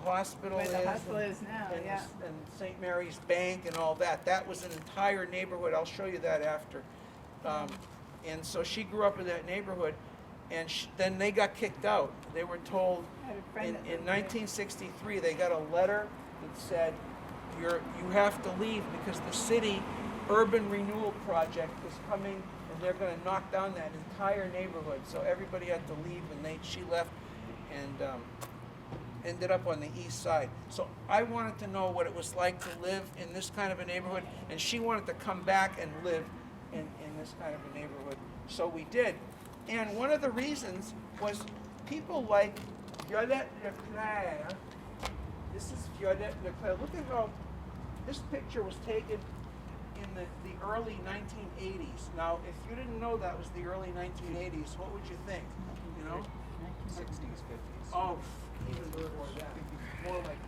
hospital Where is. the hospital is now, and, yeah. and St. Mary's Bank and all that. That was an entire neighborhood. I'll show you that after. And so she grew up in that neighborhood, and then they got kicked out. They were told I had a friend in that lived there. 1963 they got a letter that said you have to leave because the city urban renewal project is coming and they're going to knock down that entire neighborhood. So everybody had to leave, and she left and ended up on the east side. So I wanted to know what it was like to live in this kind of a neighborhood, and she wanted to come back and live in this kind of a neighborhood. So we did. And one of the reasons was people like Violette Leclerc. This is Violette Leclerc. Look at how this picture was taken in the early 1980s. Now, if you didn't know that was the early 1980s, what would you think? 60s, 50s. Oh, even before that. More like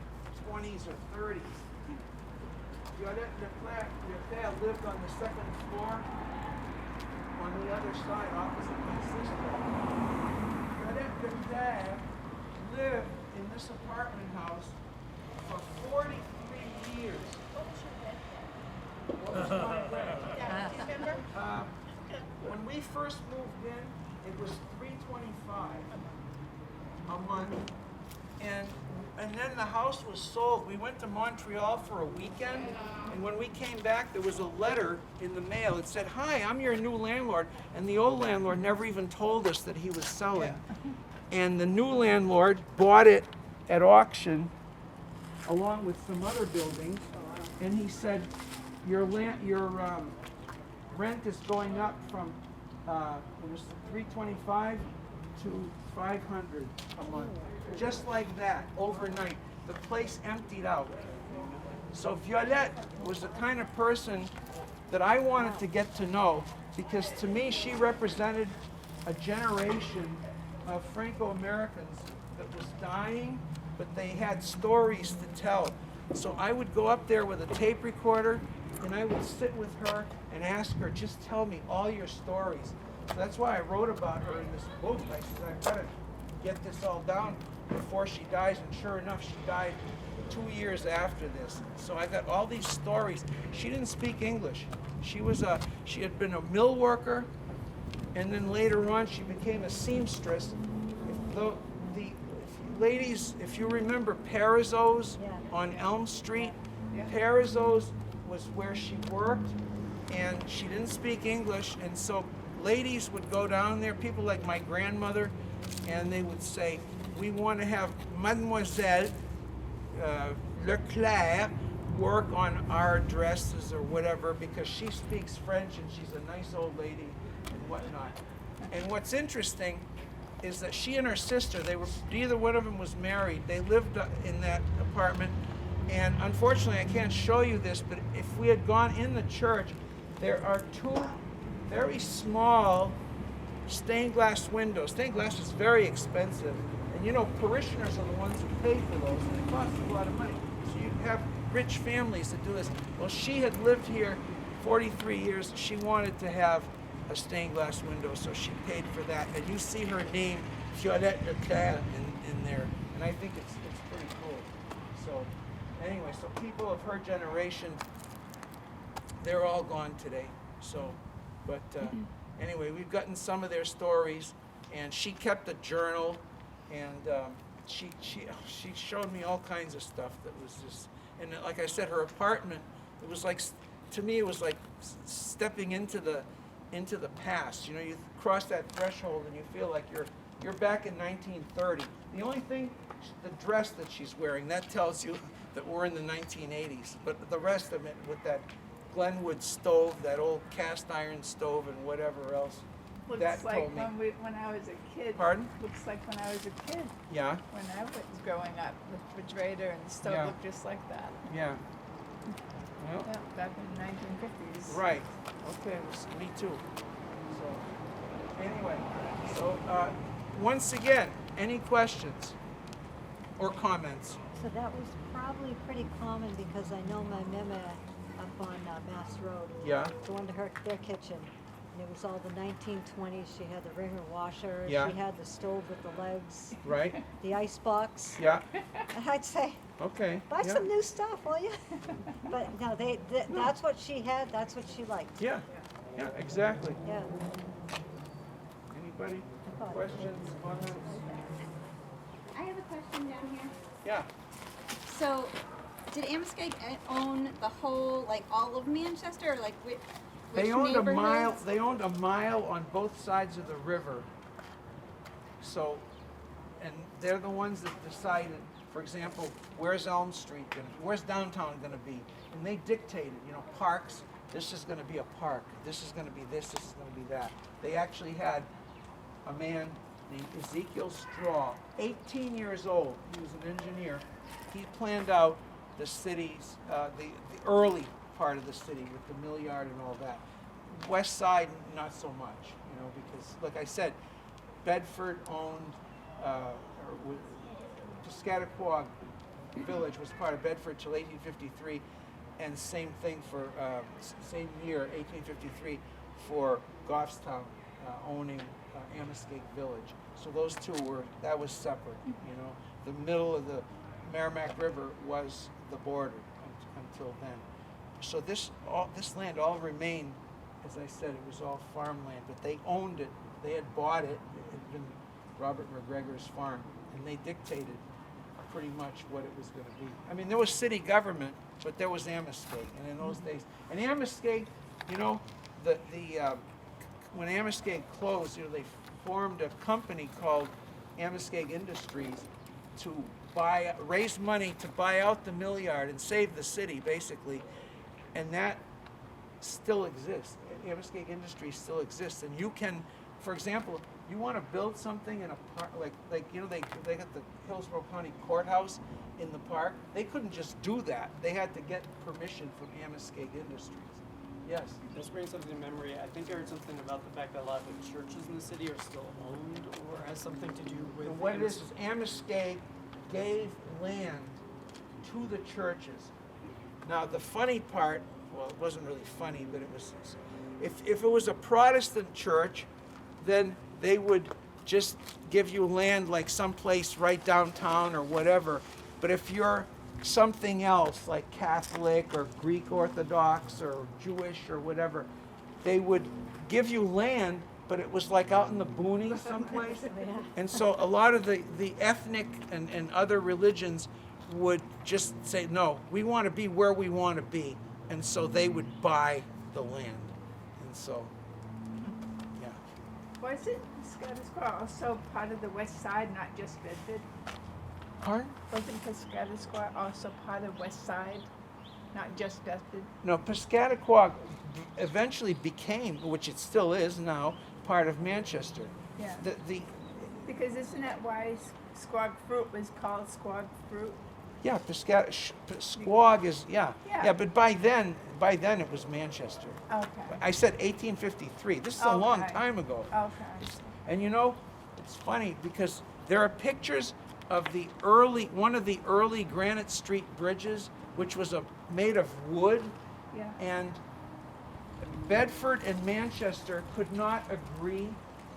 20s or 30s. Violette Leclerc lived on the second floor on the other side opposite my sister. Violette Leclerc lived in this apartment house for 43 years. What was my rent? When we first moved in, it was $325 a month, and and then the house was sold. We went to Montreal for a weekend, and when we came back, there was a letter in the mail. It said, "Hi, I'm your new landlord," and the old landlord never even told us that he was selling. And the new landlord bought it at auction along with some other buildings, and he said, your rent is going up from it was $325 to $500 a month, just like that, overnight. The place emptied out. So Violette was the kind of person that I wanted to get to know, because to me she represented a generation of Franco-Americans that was dying, but they had stories to tell. So I would go up there with a tape recorder, and I would sit with her and ask her, just tell me all your stories. So that's why I wrote about her in this book. I said, I've got to get this all down before she dies, and sure enough, she died 2 years after this. So I got all these stories. She didn't speak English. She had been a mill worker, and then later on she became a seamstress. The ladies, if you remember Parizos on Elm Street, Parizos was where she worked, and she didn't speak English, and so ladies would go down there, people like my grandmother, and they would say, we want to have Mademoiselle Leclerc work on our dresses or whatever, because she speaks French and she's a nice old lady and whatnot. And what's interesting is that she and her sister, neither one of them was married. They lived in that apartment, and unfortunately I can't show you this, but if we had gone in the church, there are two very small stained glass windows. Stained glass is very expensive, and you know, parishioners are the ones who pay for those, and it costs a lot of money. So you have rich families that do this. Well, she had lived here 43 years. She wanted to have a stained glass window, so she paid for that. And you see her name, Violette Leclerc, in there, and I think it's pretty cool. So anyway, so people of her generation, they're all gone today. So, but anyway, we've gotten some of their stories, and she kept a journal, and she showed me all kinds of stuff that was just, and like I said, her apartment, it was like, to me, it was like stepping into the past. You know, you cross that threshold and you feel like you're back in 1930. The only thing, the dress that she's wearing, that tells you that we're in the 1980s. But the rest of it, with that Glenwood stove, that old cast iron stove, and whatever else, Looks that like told me. when I was a kid. Pardon? Looks like when I was a kid. Yeah. When I was growing up, the refrigerator and the stove Yeah. looked just like that. Yeah. Well, Yeah, back in the 1950s. right. Okay, well, me too. So, anyway, so once again, any questions or comments? So that was probably pretty common, because I know my mama up on Mass Road, Yeah. go into their kitchen, and it was all the 1920s. She had the wringer washer, Yeah. she had the stove with the legs, Right? the ice box. Yeah. And I'd say, Okay. buy yeah. some new stuff, will you? But no, that's what she had, that's what she liked. Yeah. Yeah, exactly. Yeah. Anybody? Questions, comments? I have a question down here. Yeah. So, did Amoskeag own the whole, like all of Manchester, or like which They owned a mile. neighborhoods? They owned a mile on both sides of the river. So, and they're the ones that decided. For example, where's Elm Street going to be? Where's downtown going to be? And they dictated, you know, parks. This is going to be a park. This is going to be this. This is going to be that. They actually had a man named Ezekiel Straw, 18 years old. He was an engineer. He planned out the city's, the early part of the city with the Millyard and all that. West side, not so much, you know, because, like I said, Bedford owned, Piscataquag Village was part of Bedford till 1853, and same thing for, same year, 1853, for Goffstown owning Amoskeag Village. So those two that was separate, you know. The middle of the Merrimack River was the border until then. So this land all remained, as I said, it was all farmland, but they owned it. They had bought it. It had been Robert McGregor's farm, and they dictated pretty much what it was going to be. I mean, there was city government, but there was Amoskeag, and in those days, and Amoskeag, you know, when Amoskeag closed, you know, they formed a company called Amoskeag Industries to raise money to buy out the Millyard and save the city, basically, and that still exists. Amoskeag Industries still exists, and you can, for example, you want to build something in a park, like you know, they got the Hillsborough County Courthouse in the park. They couldn't just do that. They had to get permission from Amoskeag Industries. Yes. This brings something to memory. I think I heard something about the fact that a lot of the churches in the city are still owned or has something to do with. And what it is Amoskeag gave land to the churches. Now the funny part, well, it wasn't really funny, but it was, if it was a Protestant church, then they would just give you land like someplace right downtown or whatever. But if you're something else like Catholic or Greek Orthodox or Jewish or whatever, they would give you land, but it was like out in the boonies someplace. And so a lot of the ethnic and other religions would just say, no, we want to be where we want to be. And so they would buy the land. And so, yeah. Wasn't Piscataqua also part of the west side, not just Bedford? Pardon? Wasn't Piscataqua also part of west side, not just Bedford? No, Piscataqua eventually became, which it still is now, part of Manchester. Yeah. Because isn't that why Squag Fruit was called Squag Fruit? Yeah, Squag is, yeah. Yeah. Yeah, but by then it was Manchester. Okay. I said 1853. This is a long Okay. time ago. Okay. And you know, it's funny because there are pictures of one of the early Granite Street bridges, which was made of wood. Yeah. And Bedford and Manchester could not agree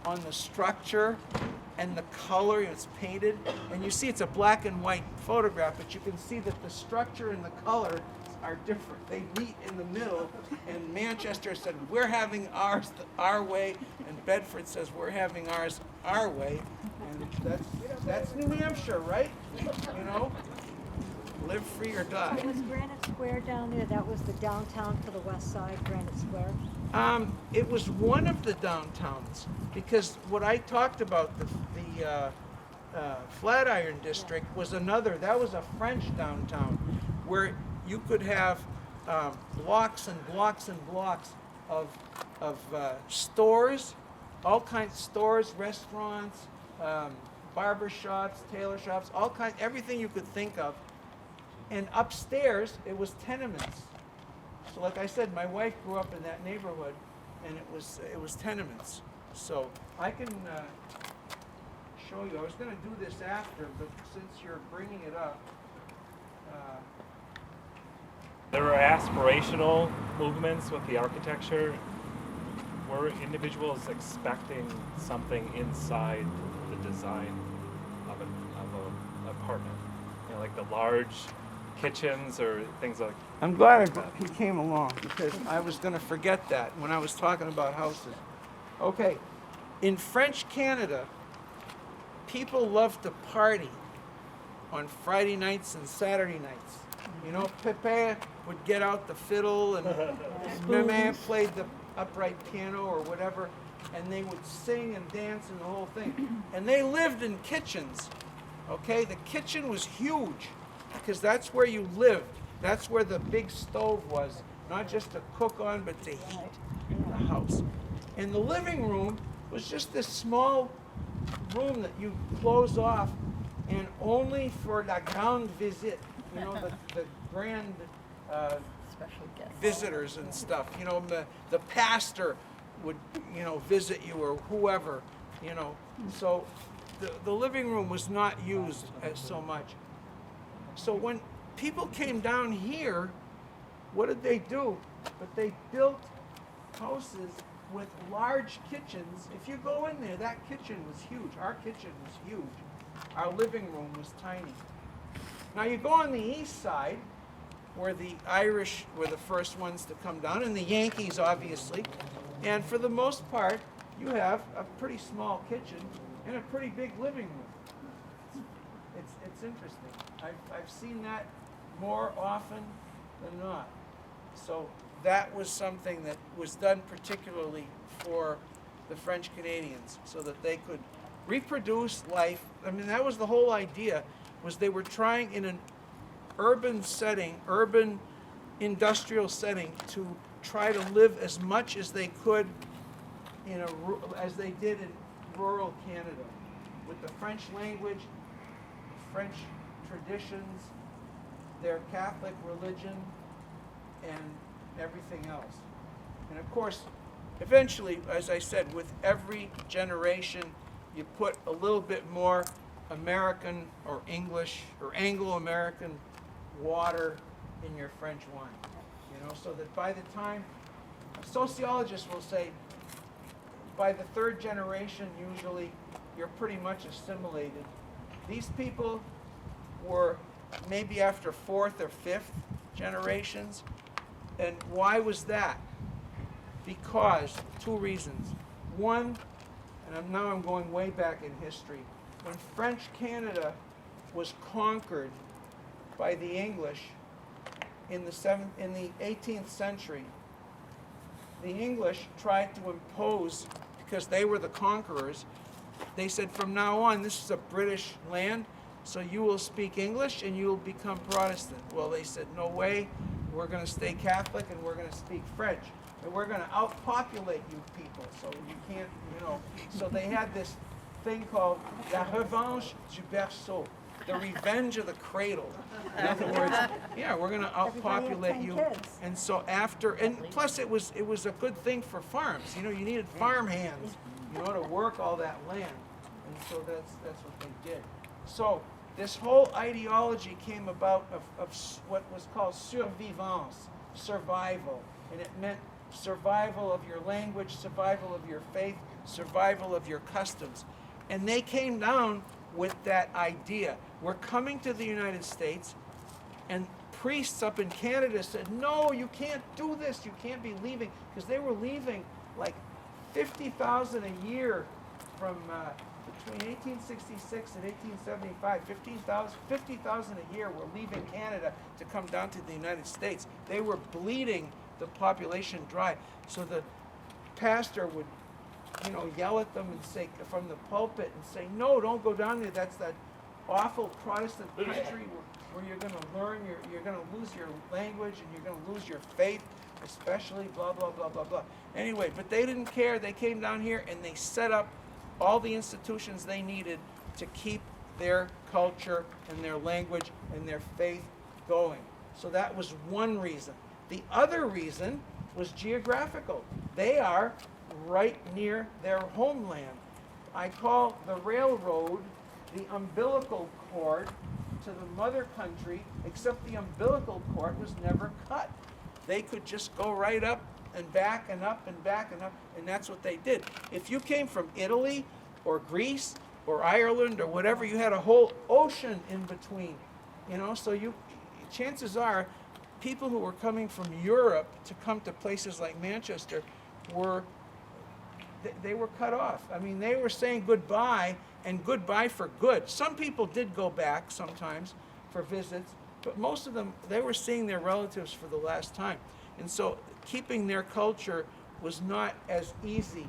on the structure and the color. It's painted, and you see it's a black and white photograph, but you can see that the structure and the color are different. They meet in the middle, and Manchester said, we're having ours our way, and Bedford says, we're having ours our way. And that's New Hampshire, right? You know? Live free or die. Was Granite Square down there? That was the downtown for the west side, Granite Square? It was one of the downtowns, because what I talked about, the Flatiron District, was another. That was a French downtown, where you could have blocks and blocks and blocks of stores, all kinds of stores, restaurants, barber shops, tailor shops, all kinds, everything you could think of. And upstairs, it was tenements. So like I said, my wife grew up in that neighborhood, and it was tenements. So I can show you. I was going to do this after, but since you're bringing it up. There were aspirational movements with the architecture. Were individuals expecting something inside the design of an apartment? You know, like the large kitchens or things like that. I'm glad he came along, because I was going to forget that when I was talking about houses. Okay, in French Canada, people love to party on Friday nights and Saturday nights. You know, Pepe would get out the fiddle and Meme played the upright piano or whatever, and they would sing and dance and the whole thing. And they lived in kitchens, okay? The kitchen was huge, because that's where you lived. That's where the big stove was, not just to cook on, but to heat the house. And the living room was just this small room that you close off, and only for la grande visite, you know, the grand Special guest. visitors and stuff. You know, the pastor would, you know, visit you or whoever, you know. So the living room was not used as so much. So when people came down here, what did they do? But they built houses with large kitchens. If you go in there, that kitchen was huge. Our kitchen was huge. Our living room was tiny. Now you go on the east side, where the Irish were the first ones to come down, and the Yankees, obviously. And for the most part, you have a pretty small kitchen and a pretty big living room. It's interesting. I've seen that more often than not. So that was something that was done particularly for the French Canadians so that they could reproduce life. I mean, that was the whole idea, was they were trying in an urban setting, urban industrial setting, to try to live as much as they could as they did in rural Canada, with the French language, French traditions, their Catholic religion, and everything else. And of course, eventually, as I said, with every generation, you put a little bit more American or English or Anglo-American water in your French wine, so that by the time, sociologists will say, by the third generation, usually, you're pretty much assimilated. These people were maybe after fourth or fifth generations. And why was that? Because, two reasons. One, and now I'm going way back in history, when French Canada was conquered by the English in the 18th century, the English tried to impose, because they were the conquerors, they said, from now on, this is a British land, so you will speak English and you will become Protestant. Well, they said, no way, we're going to stay Catholic and we're going to speak French. And we're going to outpopulate you people, so you can't, So they had this thing called La Revanche du Berceau, the revenge of the cradle. In other words, yeah, we're going to outpopulate you. And so and plus it was a good thing for farms. You needed farm hands, to work all that land. And so that's what they did. So this whole ideology came about of what was called survivance, survival. And it meant survival of your language, survival of your faith, survival of your customs. And they came down with that idea. We're coming to the United States, and priests up in Canada said, no, you can't do this, you can't be leaving, because they were leaving like 50,000 a year from between 1866 and 1875, 50,000 a year were leaving Canada to come down to the United States. They were bleeding the population dry. So the pastor would, yell at them and say, from the pulpit, and say, no, don't go down there. That's that awful Protestant country where you're going to learn, you're going to lose your language and you're going to lose your faith, especially blah, blah, blah, blah, blah. Anyway, but they didn't care. They came down here and they set up all the institutions they needed to keep their culture and their language and their faith going. So that was one reason. The other reason was geographical. They are right near their homeland. I call the railroad the umbilical cord to the mother country, except the umbilical cord was never cut. They could just go right up and back and up and back and up, and that's what they did. If you came from Italy or Greece or Ireland or whatever, you had a whole ocean in between, so chances are people who were coming from Europe to come to places like Manchester they were cut off. I mean, they were saying goodbye, and goodbye for good. Some people did go back sometimes for visits, but most of them, they were seeing their relatives for the last time. And so keeping their culture was not as easy.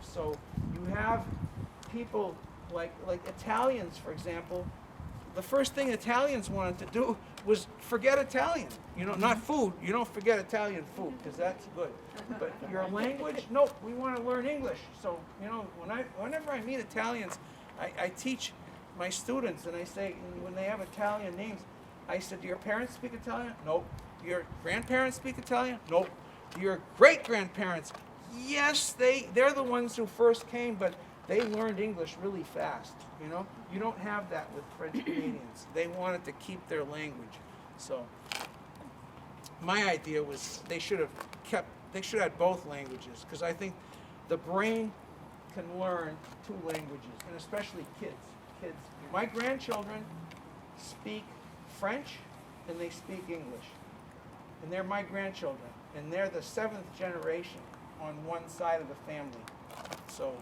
So you have people like Italians, for example. The first thing Italians wanted to do was forget Italian. Not food. You don't forget Italian food, because that's good. But your language, nope, we want to learn English. So, whenever I meet Italians, I teach my students, and I say, when they have Italian names, I said, do your parents speak Italian? Nope. Your grandparents speak Italian? Nope. Your great-grandparents? Yes, they're the ones who first came, but they learned English really fast, You don't have that with French Canadians. They wanted to keep their language. So my idea was they should have had both languages, because I think the brain can learn two languages, and especially kids. My grandchildren speak French and they speak English. And they're my grandchildren, and they're the 7th generation on one side of the family. So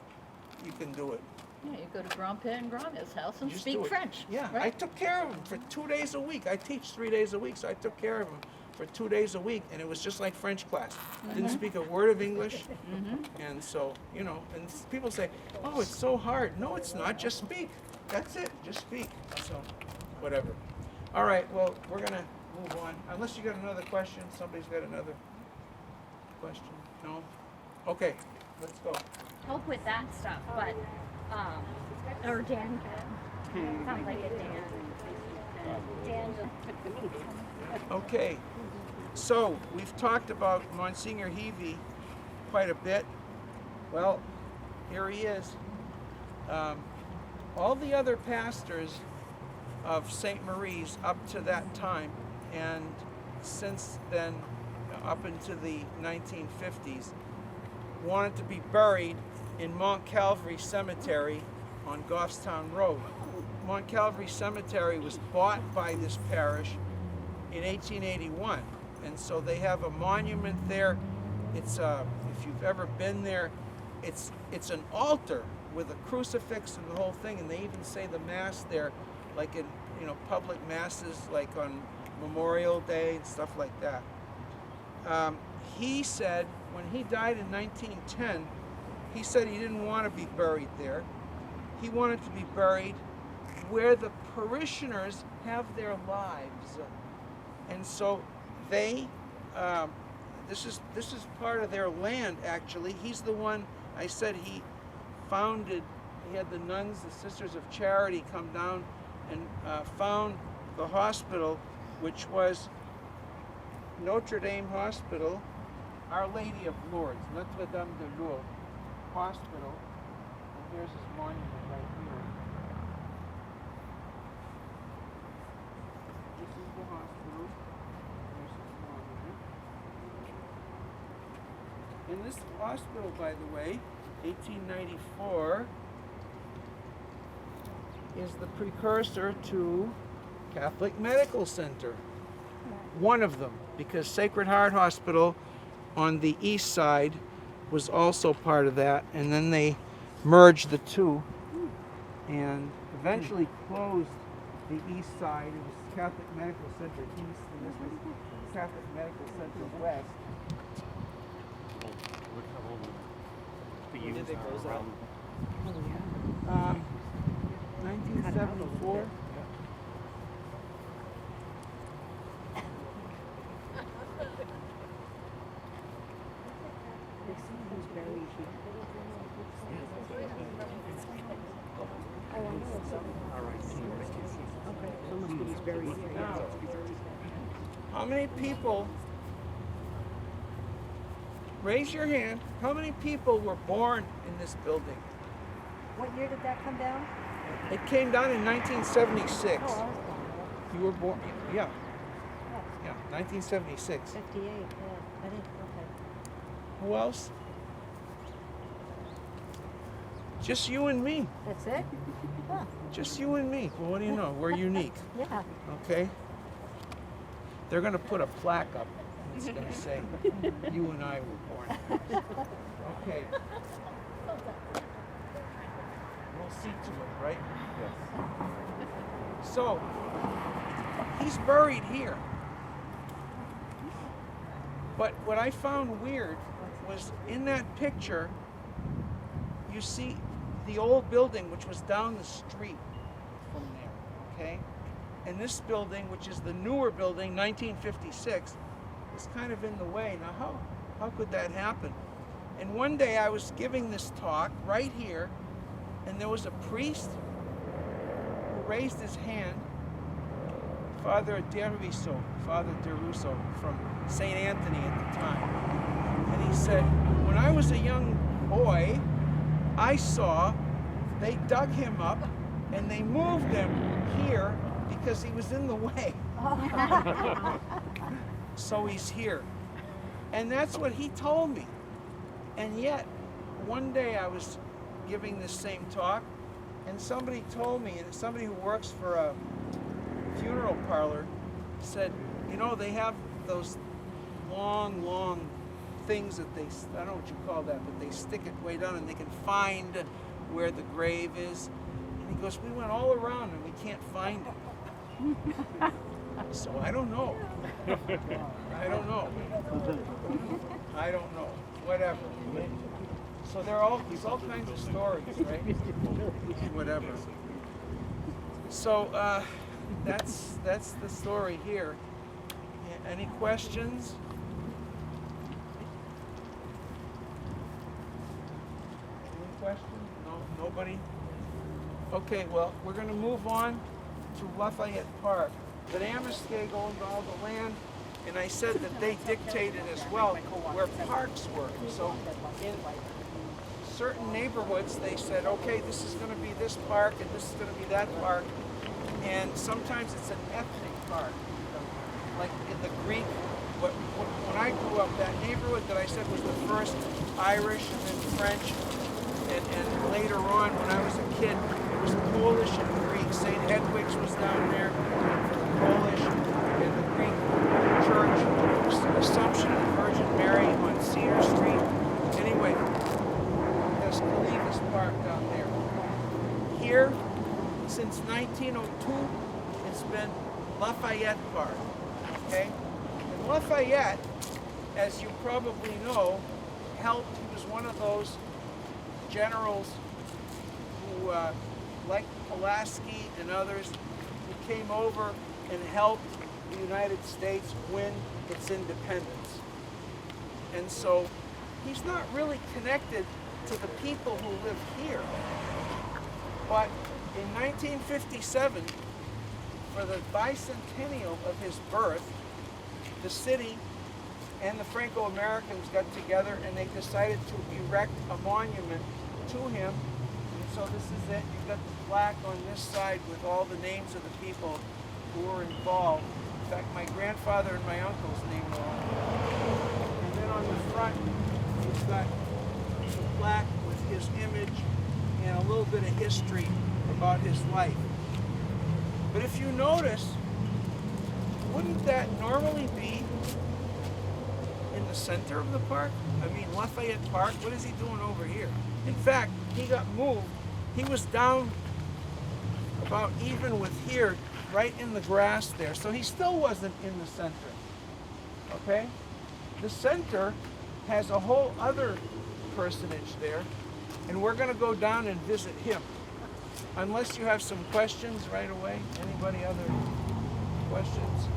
you can do it. Yeah, you go to Grandpa and Grandma's house and Just speak do it. French. Yeah, I right? took care of him for 2 days a week. I teach 3 days a week, so I took care of him for 2 days a week, and it was just like French class. Didn't speak a word of English, and so, you know, and people say, oh, it's so hard. No, it's not. Just speak. That's it. Just speak. So, whatever. All right, well, we're going to move on. Unless you got another question. Somebody's got another question? No? Okay, let's go. Help with that stuff, but or Dan can. Sounds like a Dan. Okay, so we've talked about Monsignor Heavey quite a bit. Well, here he is. All the other pastors of St. Marie's up to that time, and since then, up into the 1950s, wanted to be buried in Mount Calvary Cemetery on Goffstown Road. Mount Calvary Cemetery was bought by this parish in 1881, and so they have a monument there. It's if you've ever been there, it's an altar with a crucifix and the whole thing, and they even say the mass there, like in public masses, like on Memorial Day and stuff like that. He said when he died in 1910, he said he didn't want to be buried there. He wanted to be buried where the parishioners have their lives. And so they, this is part of their land actually. He's the one, I said he founded, he had the nuns, the Sisters of Charity come down and found the hospital, which was Notre Dame Hospital, Our Lady of Lourdes, Notre Dame de Lourdes Hospital. And here's his monument right here. This is the hospital. Here's his monument. And this hospital, by the way, 1894, is the precursor to Catholic Medical Center. One of them, because Sacred Heart Hospital on the east side was also part of that, and then they merged the two and eventually closed the east side. It was Catholic Medical Center East, and this was Catholic Medical Center West. When did they close that? 1974. How many people, raise your hand, how many people were born in this building? What year did that come down? It came down in 1976. Oh, You were born, yeah. Yeah, 1976. 58, yeah. I didn't, okay. Who else? Just you and me. That's it? Huh. Just you and me. Well, what do you know? We're unique. Yeah. Okay? They're going to put a plaque up. It's going to say, you and I were born. Okay. We'll see to it, right? Yes. So, he's buried here. But what I found weird was in that picture, you see the old building, which was down the street from there, okay? And this building, which is the newer building, 1956, is kind of in the way. Now, how could that happen? And one day I was giving this talk right here, and there was a priest who raised his hand, Father DeRusso from St. Anthony at the time. And he said, when I was a young boy, I saw they dug him up and they moved him here because he was in the way. So he's here. And that's what he told me. And yet, one day I was giving this same talk, and somebody told me, and somebody who works for a funeral parlor said, you know, they have those long things that they, I don't know what you call that, but they stick it way down and they can find where the grave is. And he goes, we went all around and we can't find it. So I don't know. I don't know. I don't know. Whatever. So there's all kinds of stories, right? Whatever. So that's the story here. Yeah, any questions? Any questions? No, nobody? Okay, well, we're going to move on to Lafayette Park. But Amistad owned all the land, and I said that they dictated as well where parks were. So in certain neighborhoods, they said, okay, this is going to be this park, and this is going to be that park. And sometimes it's an ethnic park. Like in the Greek, when I grew up, that neighborhood that I said was the first Irish and then French, and later on when I was a kid, it was Polish and Greek. St. Hedwig's was down there for the Polish, and the Greek church, Assumption of the Virgin Mary on Cedar Street. Anyway, there's Calivas Park down there. Here, since 1902, it's been Lafayette Park. Okay? And Lafayette, as you probably know, he was one of those generals who, like Pulaski and others, who came over and helped the United States win its independence. And so he's not really connected to the people who live here. But in 1957, for the bicentennial of his birth, the city and the Franco-Americans got together and they decided to erect a monument to him. And so this is it. You've got the plaque on this side with all the names of the people who were involved. In fact, my grandfather and my uncle's name were on it. And then on the front, he's got the plaque with his image and a little bit of history about his life. But if you notice, wouldn't that normally be in the center of the park? I mean, Lafayette Park, what is he doing over here? In fact, he got moved. He was down about even with here, right in the grass there. So he still wasn't in the center. Okay? The center has a whole other personage there, and we're going to go down and visit him. Unless you have some questions right away. Anybody other questions?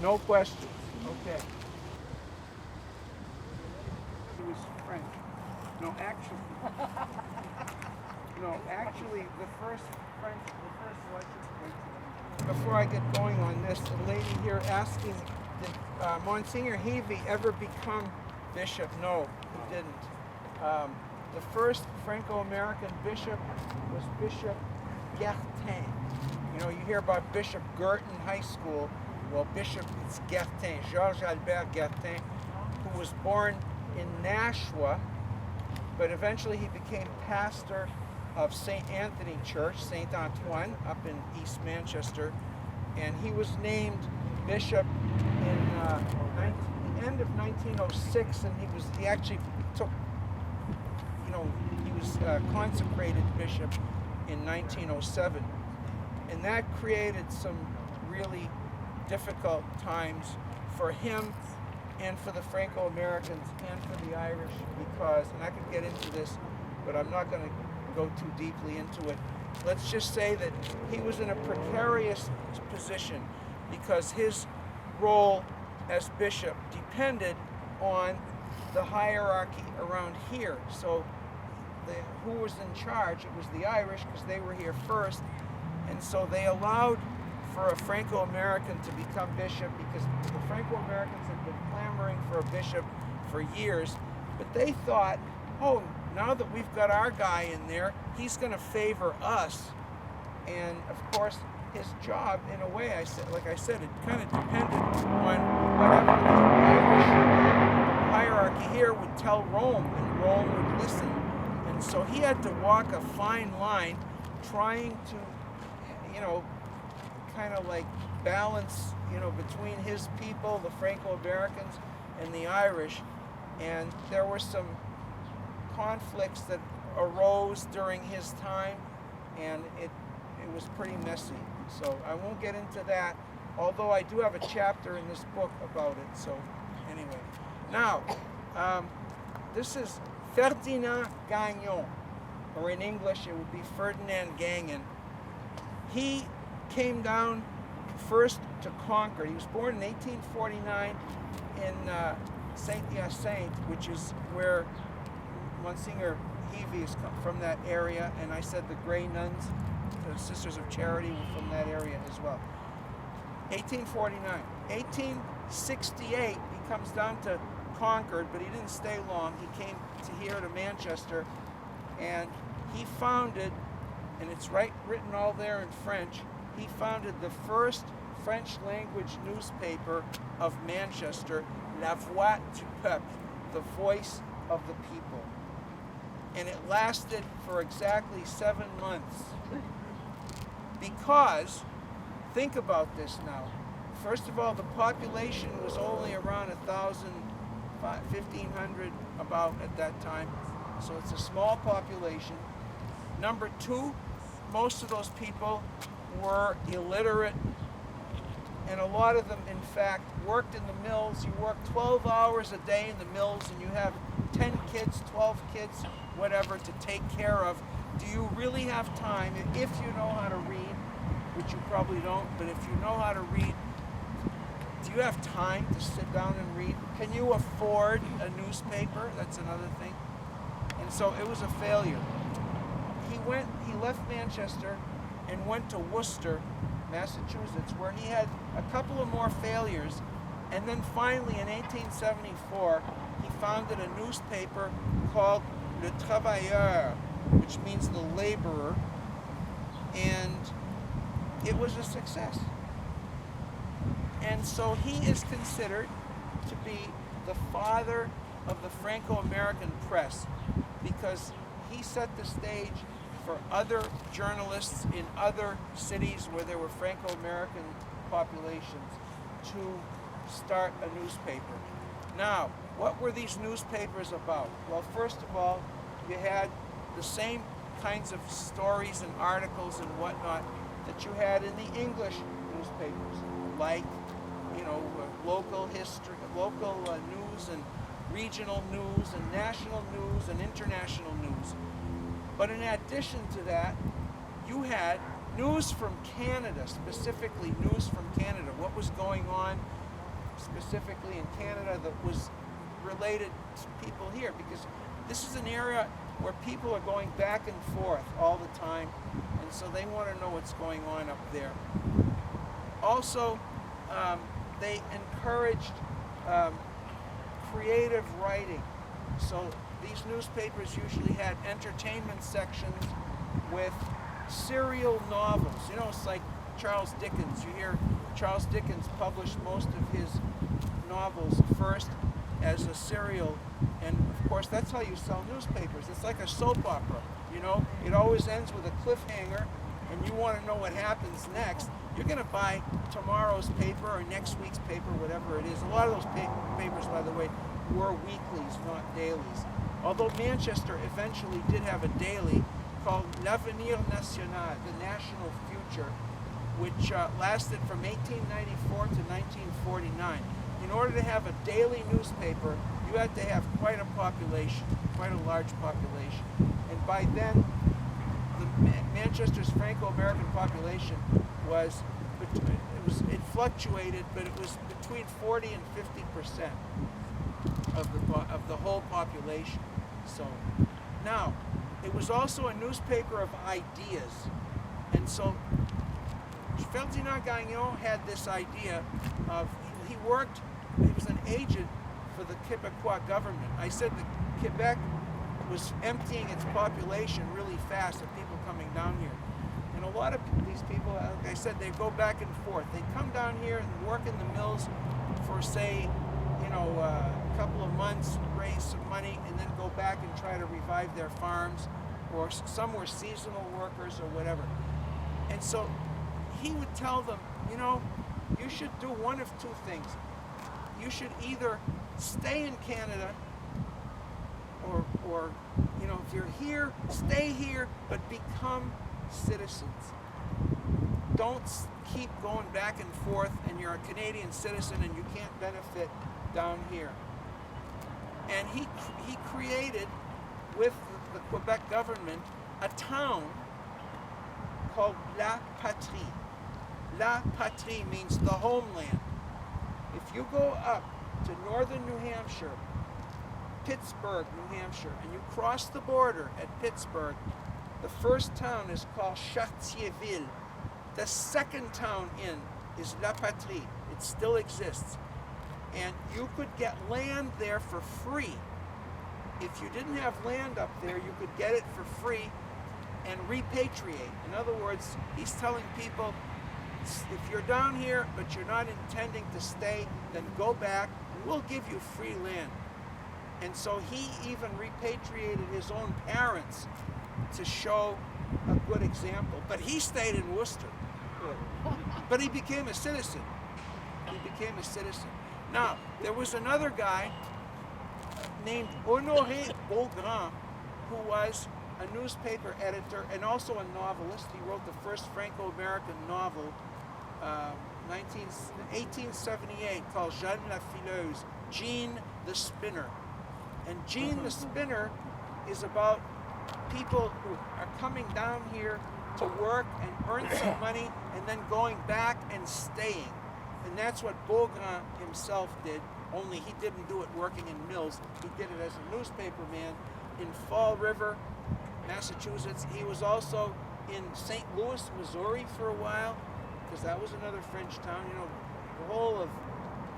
No questions. Okay. He was French. No, actually, the first selection. Before I get going on this, the lady here asking, did Monsignor Hevy ever become bishop? No, he didn't. The first Franco-American bishop was Bishop Guertin. You know, you hear about Bishop Girton High School. Well, Bishop it's Guertin, Georges Albert Guertin, who was born in Nashua, but eventually he became pastor of St. Anthony Church, St. Antoine, up in East Manchester, and he was named bishop in the end of 1906, and he actually took, he was consecrated bishop in 1907, and that created some really difficult times for him and for the Franco-Americans and for the Irish because, and I could get into this, but I'm not going to go too deeply into it. Let's just say that he was in a precarious position because his role as bishop depended on the hierarchy around here. So who was in charge? It was the Irish because they were here first, and so they allowed for a Franco-American to become bishop because the Franco-Americans had been clamoring for a bishop for years, but they thought, oh, now that we've got our guy in there, he's going to favor us. And of course, his job, in a way, like I said, it kind of depended on whatever the Irish hierarchy here would tell Rome, and Rome would listen. And so he had to walk a fine line trying to, kind of like balance, between his people, the Franco-Americans, and the Irish. And there were some conflicts that arose during his time, and it was pretty messy. So I won't get into that, although I do have a chapter in this book about it. So anyway, now this is Ferdinand Gagnon, or in English it would be Ferdinand Gagnon. He came down first to Concord. He was born in 1849 in Saint-Hyacinthe, which is where Monsignor Heavey is from, that area, and I said the Grey Nuns, the Sisters of Charity, were from that area as well. 1849. 1868, he comes down to Concord, but he didn't stay long. He came to here to Manchester, and he founded, and it's written all there in French, he founded the first French language newspaper of Manchester, La Voix du Peuple, the voice of the people. And it lasted for exactly 7 months. Because, think about this now. First of all, the population was only around 1,000, 1,500 about at that time. So it's a small population. Number two, most of those people were illiterate, and a lot of them, in fact, worked in the mills. You work 12 hours a day in the mills, and you have 10 kids, 12 kids, whatever, to take care of. Do you really have time, if you know how to read, which you probably don't, but if you know how to read, do you have time to sit down and read? Can you afford a newspaper? That's another thing. And so it was a failure. He left Manchester and went to Worcester, Massachusetts, where he had a couple of more failures. And then finally, in 1874, he founded a newspaper called Le Travailleur, which means the laborer, and it was a success. And so he is considered to be the father of the Franco-American press, because he set the stage for other journalists in other cities where there were Franco-American populations to start a newspaper. Now, what were these newspapers about? Well, first of all, you had the same kinds of stories and articles and whatnot that you had in the English newspapers, like, local history, local news and regional news and national news and international news. But in addition to that, you had news from Canada, specifically news from Canada, what was going on specifically in Canada that was related to people here, because this is an area where people are going back and forth all the time, and so they want to know what's going on up there. Also, they encouraged creative writing. So these newspapers usually had entertainment sections with serial novels. It's like Charles Dickens. You hear Charles Dickens published most of his novels first as a serial, and of course that's how you sell newspapers. It's like a soap opera. It always ends with a cliffhanger, and you want to know what happens next. You're going to buy tomorrow's paper or next week's paper, whatever it is. A lot of those papers, by the way, were weeklies, not dailies. Although Manchester eventually did have a daily called L'Avenir National, the National Future, which lasted from 1894 to 1949. In order to have a daily newspaper, you had to have quite a population, quite a large population. And by then, Manchester's Franco-American population it fluctuated, but it was between 40 and 50% of the whole population. So now, it was also a newspaper of ideas, and so Ferdinand Gagnon had this idea of, he was an agent for the Quebecois government. I said that Quebec was emptying its population really fast of people coming down here. And a lot of these people, like I said, they go back and forth. They come down here and work in the mills for, say, a couple of months, raise some money, and then go back and try to revive their farms, or some were seasonal workers or whatever. And so he would tell them, you should do one of two things. You should either stay in Canada or, if you're here, stay here, but become citizens. Don't keep going back and forth and you're a Canadian citizen and you can't benefit down here. And he created, with the Quebec government, a town called La Patrie. La Patrie means the homeland. If you go up to northern New Hampshire, Pittsburgh, New Hampshire, and you cross the border at Pittsburgh, the first town is called Chartierville. The second town in is La Patrie. It still exists. And you could get land there for free. If you didn't have land up there, you could get it for free and repatriate. In other words, he's telling people, if you're down here but you're not intending to stay, then go back and we'll give you free land. And so he even repatriated his own parents to show a good example. But he stayed in Worcester. But he became a citizen. He became a citizen. Now, there was another guy named Honoré Beaugrand, who was a newspaper editor and also a novelist. He wrote the first Franco-American novel, 1878, called Jeanne la Fileuse, Jean the Spinner. And Jean the Spinner is about people who are coming down here to work and earn some money and then going back and staying. And that's what Beaugrand himself did, only he didn't do it working in mills. He did it as a newspaper man in Fall River, Massachusetts. He was also in St. Louis, Missouri for a while, because that was another French town. The whole of,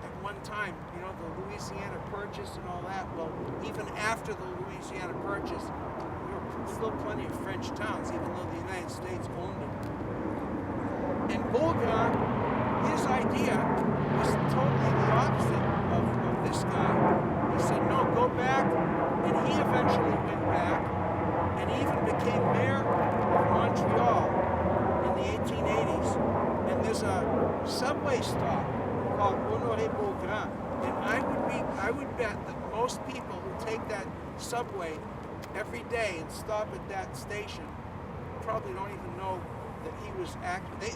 at one time, the Louisiana Purchase and all that. Well, even after the Louisiana Purchase, there were still plenty of French towns, even though the United States owned them. And Beaugrand, his idea was totally the opposite of this guy. He said, no, go back. And he eventually went back and even became mayor of Montreal in the 1880s. And there's a subway stop called Honoré Beaugrand. And I would bet that most people who take that subway every day and stop at that station probably don't even know that he was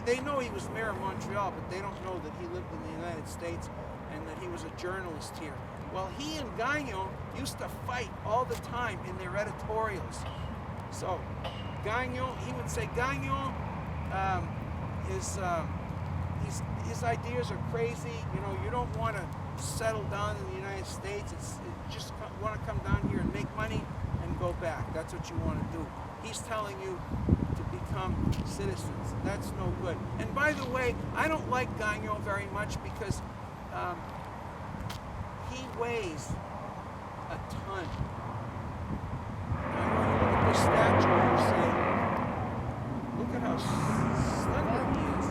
they know he was mayor of Montreal, but they don't know that he lived in the United States and that he was a journalist here. Well, he and Gagnon used to fight all the time in their editorials. So Gagnon, he would say, Gagnon, his ideas are crazy. You don't want to settle down in the United States. You just want to come down here and make money and go back. That's what you want to do. He's telling you to become citizens. That's no good. And by the way, I don't like Gagnon very much because he weighs a ton. Now, you look at this statue and you say, look at how slender he is.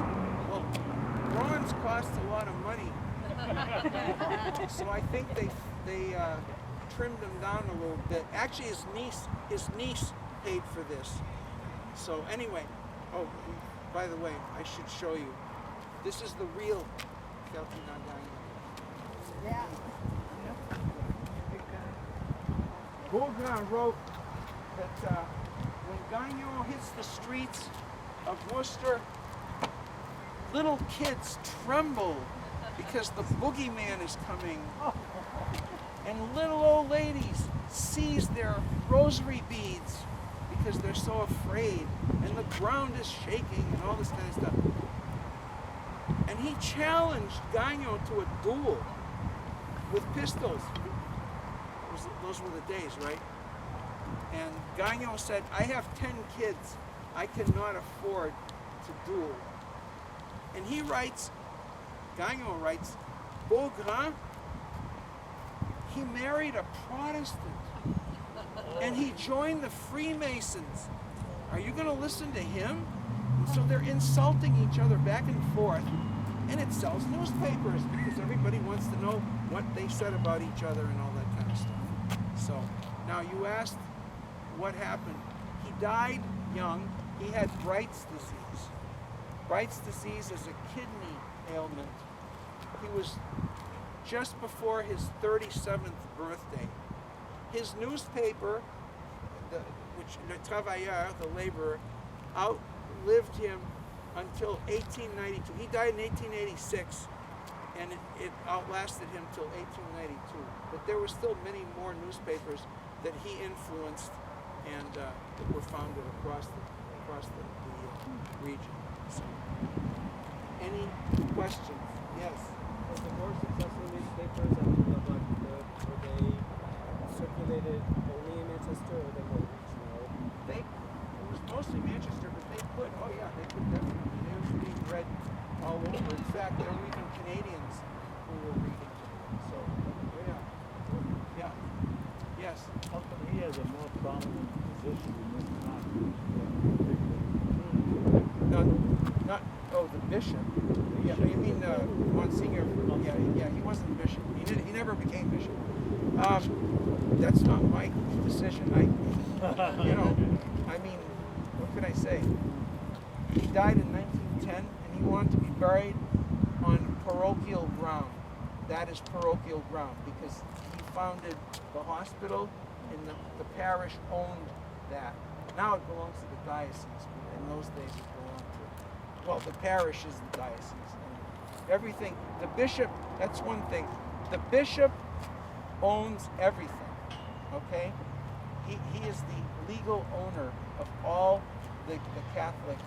Well, bronze costs a lot of money. So I think they trimmed him down a little bit. Actually, his niece paid for this. So anyway, oh, by the way, I should show you. This is the real Ferdinand Gagnon. Yeah. Beaugrand wrote that when Gagnon hits the streets of Worcester, little kids tremble because the boogeyman is coming. And little old ladies seize their rosary beads because they're so afraid. And the ground is shaking and all this kind of stuff. And he challenged Gagnon to a duel with pistols. Those were the days, right? And Gagnon said, I have 10 kids. I cannot afford to duel. And he writes, Gagnon writes, Beaugrand, he married a Protestant. And he joined the Freemasons. Are you going to listen to him? And so they're insulting each other back and forth. And it sells newspapers because everybody wants to know what they said about each other and all that kind of stuff. So, now you asked what happened. He died young. He had Bright's disease. Bright's disease is a kidney ailment. He was just before his 37th birthday. His newspaper which Le Travailleur, the laborer, outlived him until 1892. He died in 1886, and it outlasted him till 1892. But there were still many more newspapers that he influenced and that were founded across the region. So, any questions? Yes. Was the more successful newspapers after the Black Death, were they circulated only in Manchester or were they more regional? It was mostly Manchester, but they could definitely. They were being read all over. In fact, there were even Canadians who were reading them. So, yeah. Yes. How come he has a more prominent position in this time? The bishop. Yeah, you mean Monsignor? Yeah, he wasn't bishop. He never became bishop. That's not my decision. I mean, what could I say? He died in 1910, and he wanted to be buried on parochial ground. That is parochial ground because he founded the hospital, and the parish owned that. Now it belongs to the diocese, but in those days it belonged to, well, the parish is the diocese. And everything, the bishop, that's one thing. The bishop owns everything, okay? He is the legal owner of all the Catholic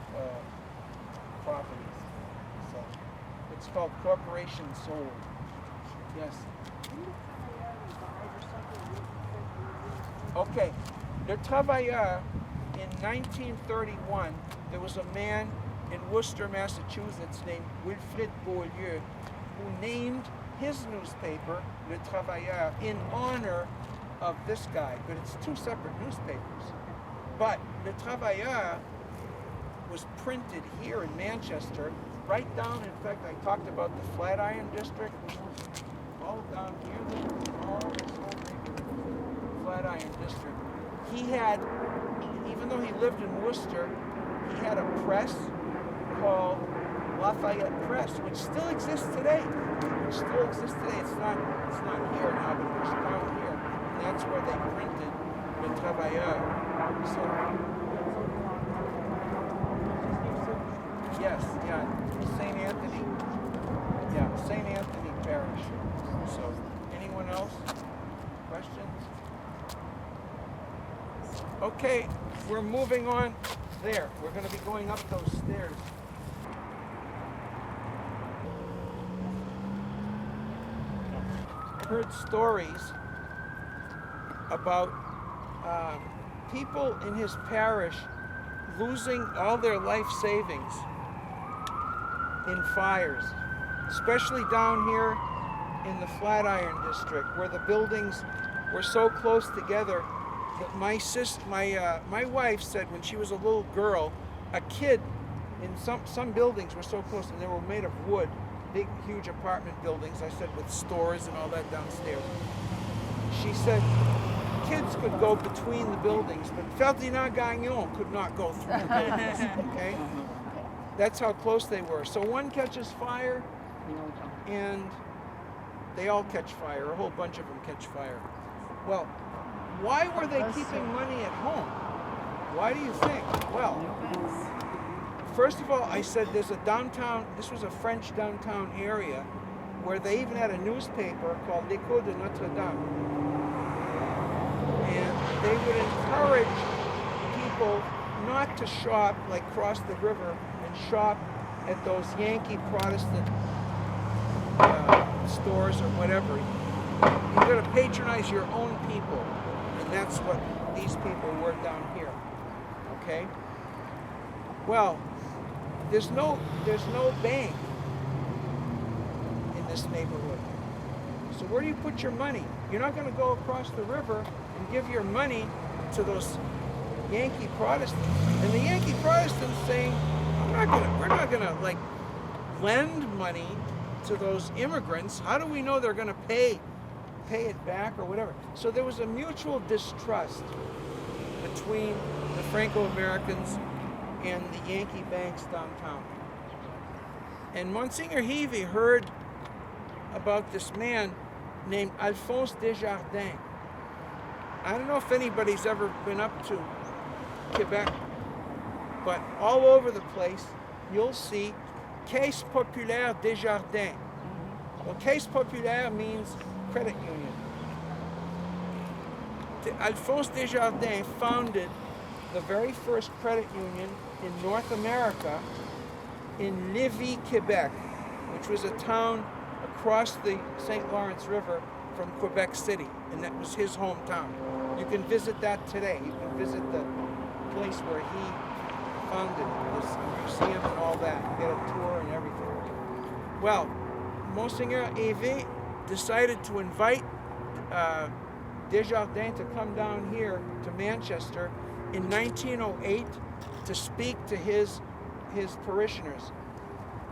properties. So it's called corporation sold. Yes. Okay. Le Travailleur, in 1931, there was a man in Worcester, Massachusetts named Wilfrid Beaulieu who named his newspaper, Le Travailleur, in honor of this guy, but it's two separate newspapers. But Le Travailleur was printed here in Manchester, right down, in fact, I talked about the Flatiron District, which was all down here, all this whole neighborhood, Flatiron District. He had, even though he lived in Worcester, he had a press called Lafayette Press, which still exists today. It's not here now, but it was down here. And that's where they printed Le Travailleur. So, yes, St. Anthony. Yeah, St. Anthony Parish. So, anyone else? Questions? Okay, we're moving on there. We're going to be going up those stairs. I heard stories about people in his parish losing all their life savings in fires, especially down here in the Flatiron District, where the buildings were so close together that my wife said when she was a little girl, a kid in some buildings were so close and they were made of wood, big, huge apartment buildings, I said, with stores and all that downstairs. She said kids could go between the buildings, but Ferdinand Gagnon could not go through the buildings, okay? That's how close they were. So one catches fire, and they all catch fire. A whole bunch of them catch fire. Well, why were they keeping money at home? Why do you think? Well, first of all, I said there's a downtown, this was a French downtown area, where they even had a newspaper called L'Écho de Notre Dame. And they would encourage people not to shop, like cross the river and shop at those Yankee Protestant stores or whatever. You've got to patronize your own people. And that's what these people were down here. Okay? Well, there's no bank in this neighborhood. So where do you put your money? You're not going to go across the river and give your money to those Yankee Protestants. And the Yankee Protestants saying, we're not gonna like lend money to those immigrants. How do we know they're gonna pay it back or whatever? So there was a mutual distrust between the Franco-Americans and the Yankee banks downtown. And Monsignor Heavey heard about this man named Alphonse Desjardins. I don't know if anybody's ever been up to Quebec, but all over the place, you'll see Caisse Populaire Desjardins. Well, Caisse Populaire means credit union. Alphonse Desjardins founded the very first credit union in North America in Lévis, Quebec, which was a town across the St. Lawrence River from Quebec City, and that was his hometown. You can visit that today. You can visit the place where he founded this museum and all that, get a tour and everything. Well, Monseigneur Eve decided to invite Desjardins to come down here to Manchester in 1908 to speak to his parishioners.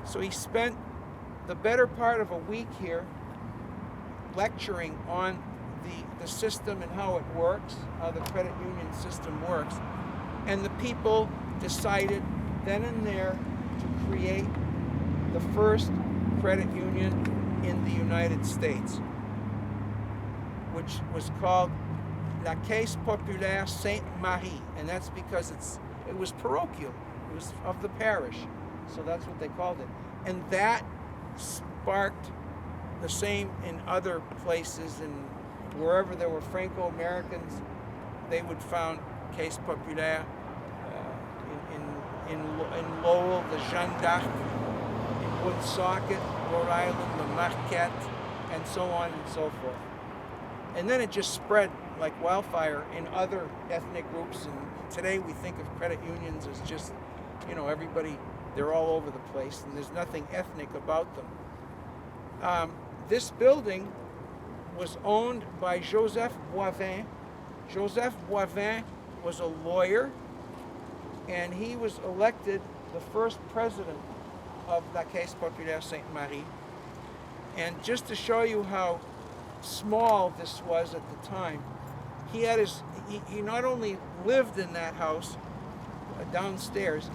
So he spent the better part of a week here lecturing on the system and how it works, how the credit union system works. And the people decided then and there to create the first credit union in the United States, which was called La Caisse Populaire Sainte-Marie, and that's because it was parochial. It was of the parish, so that's what they called it. And that sparked the same in other places, and wherever there were Franco-Americans, they would found Caisse Populaire. In Lowell, the Jeanne d'Arc, in Woonsocket, Rhode Island, the Marquette, and so on and so forth. And then it just spread like wildfire in other ethnic groups, and today we think of credit unions as just, everybody, they're all over the place, and there's nothing ethnic about them. This building was owned by Joseph Boivin. Joseph Boivin was a lawyer, and he was elected the first president of La Caisse Populaire Sainte-Marie. And just to show you how small this was at the time, he not only lived in that house downstairs,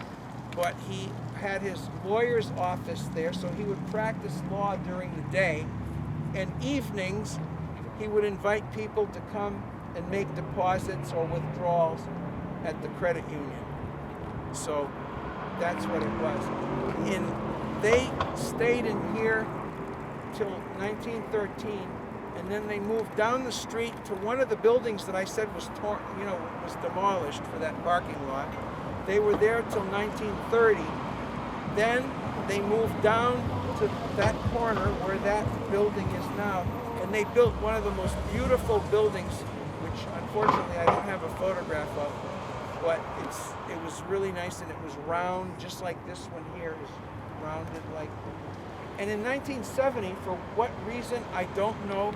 but he had his lawyer's office there, so he would practice law during the day, and evenings he would invite people to come and make deposits or withdrawals at the credit union. So that's what it was. They stayed in here till 1913, and then they moved down the street to one of the buildings that I said was was demolished for that parking lot. They were there till 1930. Then they moved down to that corner where that building is now, and they built one of the most beautiful buildings, which unfortunately I don't have a photograph of, but it was really nice, and it was round, just like this one here is rounded like. And in 1970, for what reason I don't know,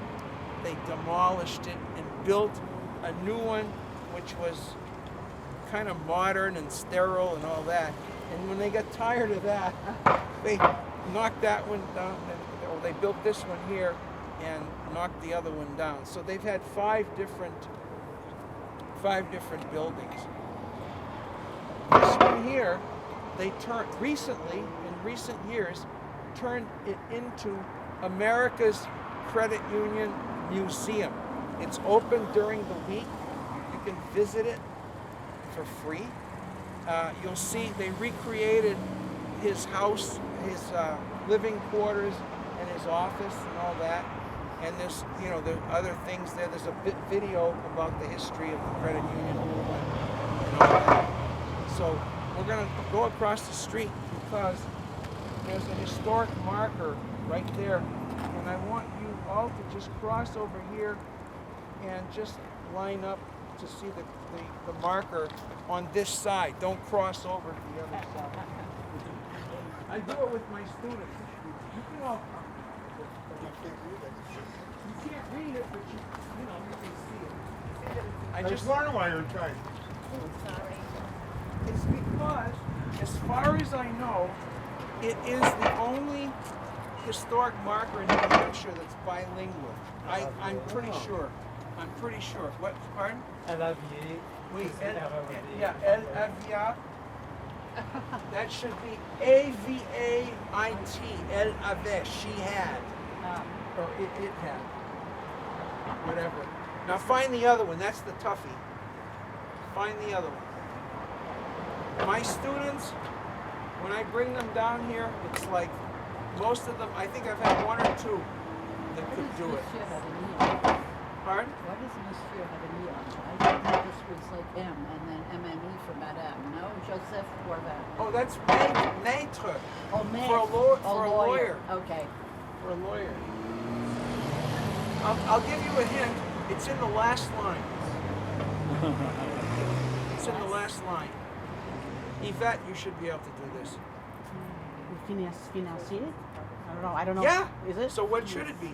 they demolished it and built a new one, which was kind of modern and sterile and all that. And when they got tired of that, they knocked that one down, or they built this one here and knocked the other one down. So they've had five different buildings. This one here, they turned in recent years, turned it into America's Credit Union Museum. It's open during the week. You can visit it for free. You'll see they recreated his house, his living quarters, and his office and all that. And there's, there are other things there. There's a video about the history of the credit union movement and all that. So we're going to go across the street because there's a historic marker right there. And I want you all to just cross over here and just line up to see the marker on this side. Don't cross over to the other side. I do it with my students. You can all come. You can't read it, but you can see it. I just learned why you're trying. Sorry. It's because, as far as I know, it is the only historic marker in New Hampshire that's bilingual. I'm pretty sure. I'm pretty sure. What? Pardon? LAVIA. Oui, L-A-V-I-A. That should be A-V-A-I-T. Elle avait. She had. Or it had. Whatever. Now find the other one. That's the toughie. Find the other one. My students, when I bring them down here, it's like most of them, I think I've had one or two that could do it. Pardon? Why does Monsieur have an E on it? I thought this was like M and then MME for Madame. No, Joseph or that. Oh, that's maître. Oh, man. For a lawyer. Okay. For a lawyer. I'll give you a hint. It's in the last line. It's in the last line. Yvette, you should be able to do this. Financier? I don't know. Yeah. Is it? So what should it be?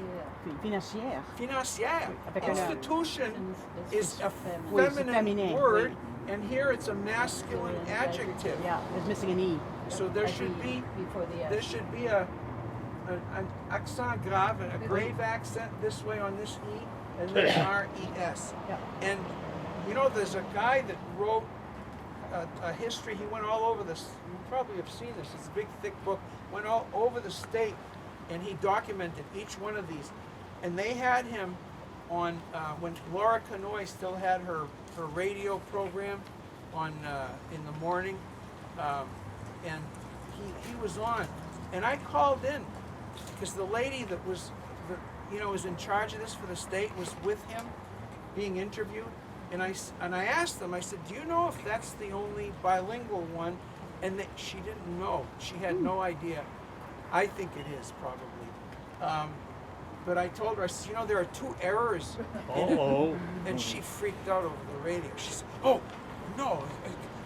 Financière. Financière. Avec un- Institution is a Oui, c'est feminine féminin, word, oui. and here it's a masculine adjective. Yeah, it's missing an E. So there should be Before the S. there should be an accent grave, a grave accent this way on this E, and then R-E-S. Yeah. And you know, there's a guy that wrote a history. He went all over this. You probably have seen this. It's a big, thick book. Went all over the state, and he documented each one of these. And they had him on when Laura Canoy still had her radio program on in the morning, and he was on. And I called in because the lady that was was in charge of this for the state was with him, being interviewed. And I asked them, I said, do you know if that's the only bilingual one? And she didn't know. She had no idea. I think it is probably. But I told her, I said, there are 2 errors in it. And she freaked out over the radio. She said, oh, no.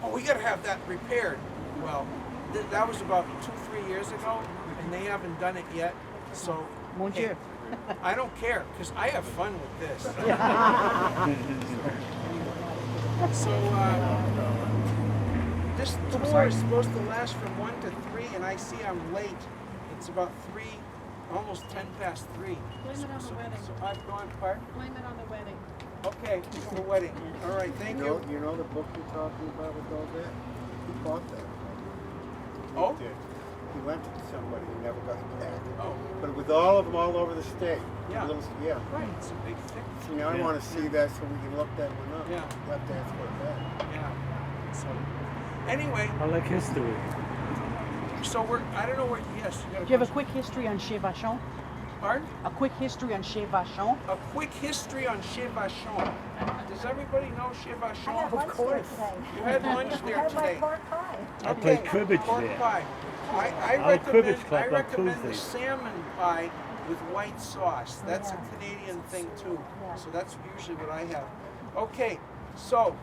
Oh, we got to have that repaired. Well, that was about 2-3 years ago, and they haven't done it yet. So, Mon Dieu. I don't care, because I have fun with this. So, this tour is supposed to last from 1 to 3, and I see I'm late. It's about 3, almost 10 past 3. Blame it on the wedding. So I've gone, pardon? Blame it on the wedding. Okay, it's the wedding. All right, thank you. You know the book you're talking about with all that? He bought that. Oh? He did. He lent it to somebody who never got it back. Oh, But with all of them all over the state. Yeah. Yeah. right, it's a big thing. See, now I want to see that so we can look that one up. Yeah. Left hands for that. Yeah. So, anyway, I like history. so I don't know where, yes, you got Do you have a quick history on Chez Vachon? Pardon? A quick history on Chez Vachon? A quick history on Chez Vachon. Does everybody know Chez I had Vachon? lunch there today. You had lunch there I had my today. pork pie. I played Okay, cribbage pork there. pie. I Our cribbage recommend, club I on recommend the Tuesdays. salmon pie with white sauce. That's Yeah. a Canadian thing too. Yeah. So that's usually what I have. Okay, so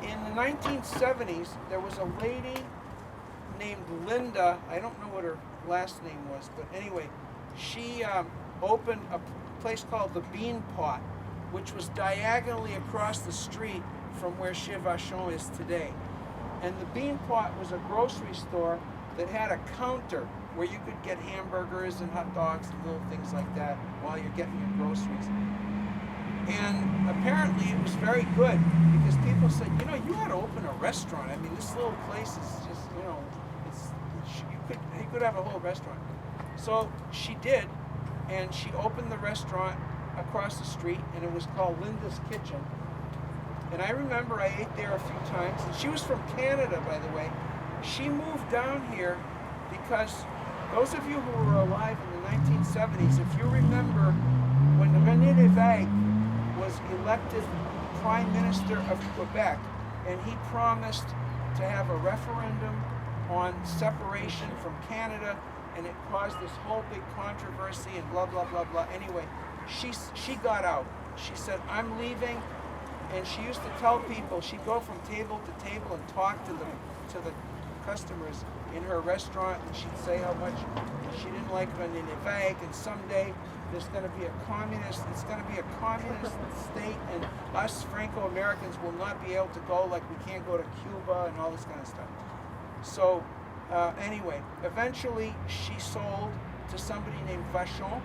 in the 1970s, there was a lady named Linda. I don't know what her last name was, but anyway, she opened a place called the Bean Pot, which was diagonally across the street from where Chez Vachon is today. And the Bean Pot was a grocery store that had a counter where you could get hamburgers and hot dogs and little things like that while you're getting your groceries. And apparently it was very good because people said, you ought to open a restaurant. I mean, this little place is just, you could have a whole restaurant. So she did, and she opened the restaurant across the street, and it was called Linda's Kitchen. And I remember I ate there a few times. And she was from Canada, by the way. She moved down here because those of you who were alive in the 1970s, if you remember when René Lévesque was elected Prime Minister of Quebec, and he promised to have a referendum on separation from Canada, and it caused this whole big controversy and blah, blah, blah, blah. Anyway, she got out. She said, I'm leaving. And she used to tell people, she'd go from table to table and talk to the customers in her restaurant, and she'd say how much she didn't like René Lévesque, and someday there's going to be it's going to be a communist state, and us Franco-Americans will not be able to go, like we can't go to Cuba and all this kind of stuff. So anyway, eventually she sold to somebody named Vachon.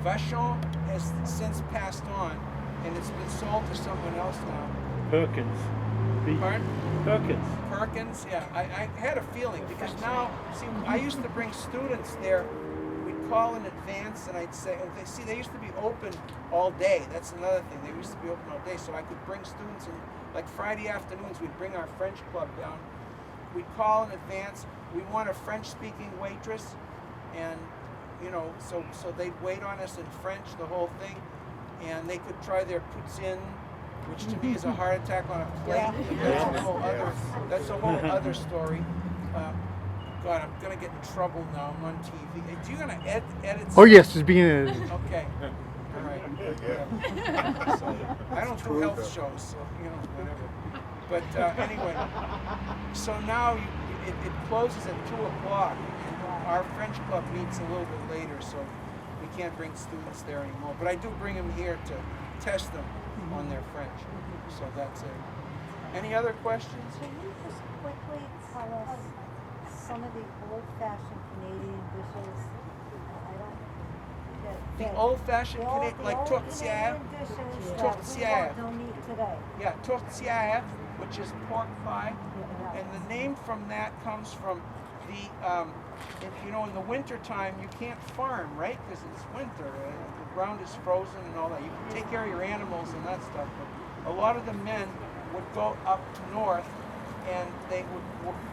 Vachon has since passed on, and it's been sold to someone else now. Perkins. Pardon? Perkins. Perkins, yeah. I had a feeling because now, see, I used to bring students there. We'd call in advance, and I'd say, they used to be open all day. That's another thing. They used to be open all day, so I could bring students in. Like Friday afternoons, we'd bring our French club down. We'd call in advance. We want a French-speaking waitress, and so they'd wait on us in French the whole thing, and they could try their poutine, which to me is a heart attack on a plate. Yeah. That's a whole other story. God, I'm gonna get in trouble now. I'm on TV. Hey, do you gonna edit? Oh yes, it's being edited. Okay. All right. So, I don't do health shows, so whatever. But anyway, so now it closes at 2:00. Our French club meets a little bit later, so we can't bring students there anymore. But I do bring them here to test them on their French. So that's it. Any other questions? Can you just quickly tell us some of the old-fashioned Canadian dishes? I don't. The old-fashioned Canadian, like tourtière. Tourtière. Don't eat today. Yeah, tourtière, which is pork pie, and the name from that comes from the. In the winter time you can't farm, right? Because it's winter, the ground is frozen and all that. You can take care of your animals and that stuff, but a lot of the men would go up north, and they would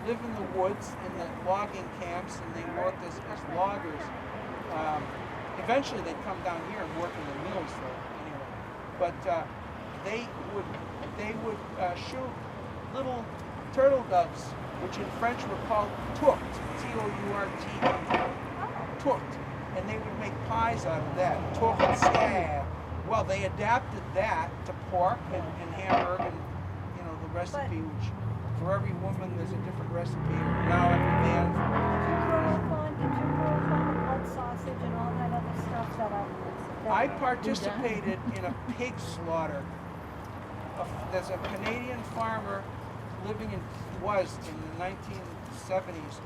live in the woods in the logging camps, and they worked as loggers. Eventually they'd come down here and work in the mills, though, anyway. But they would shoot little turtle doves, which in French were called tourtes, T-O-U-R-T, tourte, and they would make pies out of that, tourtière. Well, they adapted that to pork and hamburger and the recipe, which for every woman there's a different recipe. Now every man. Did you grow up on the blood sausage and all that other stuff that I participated in a pig slaughter. There's a Canadian farmer living in the 1970s.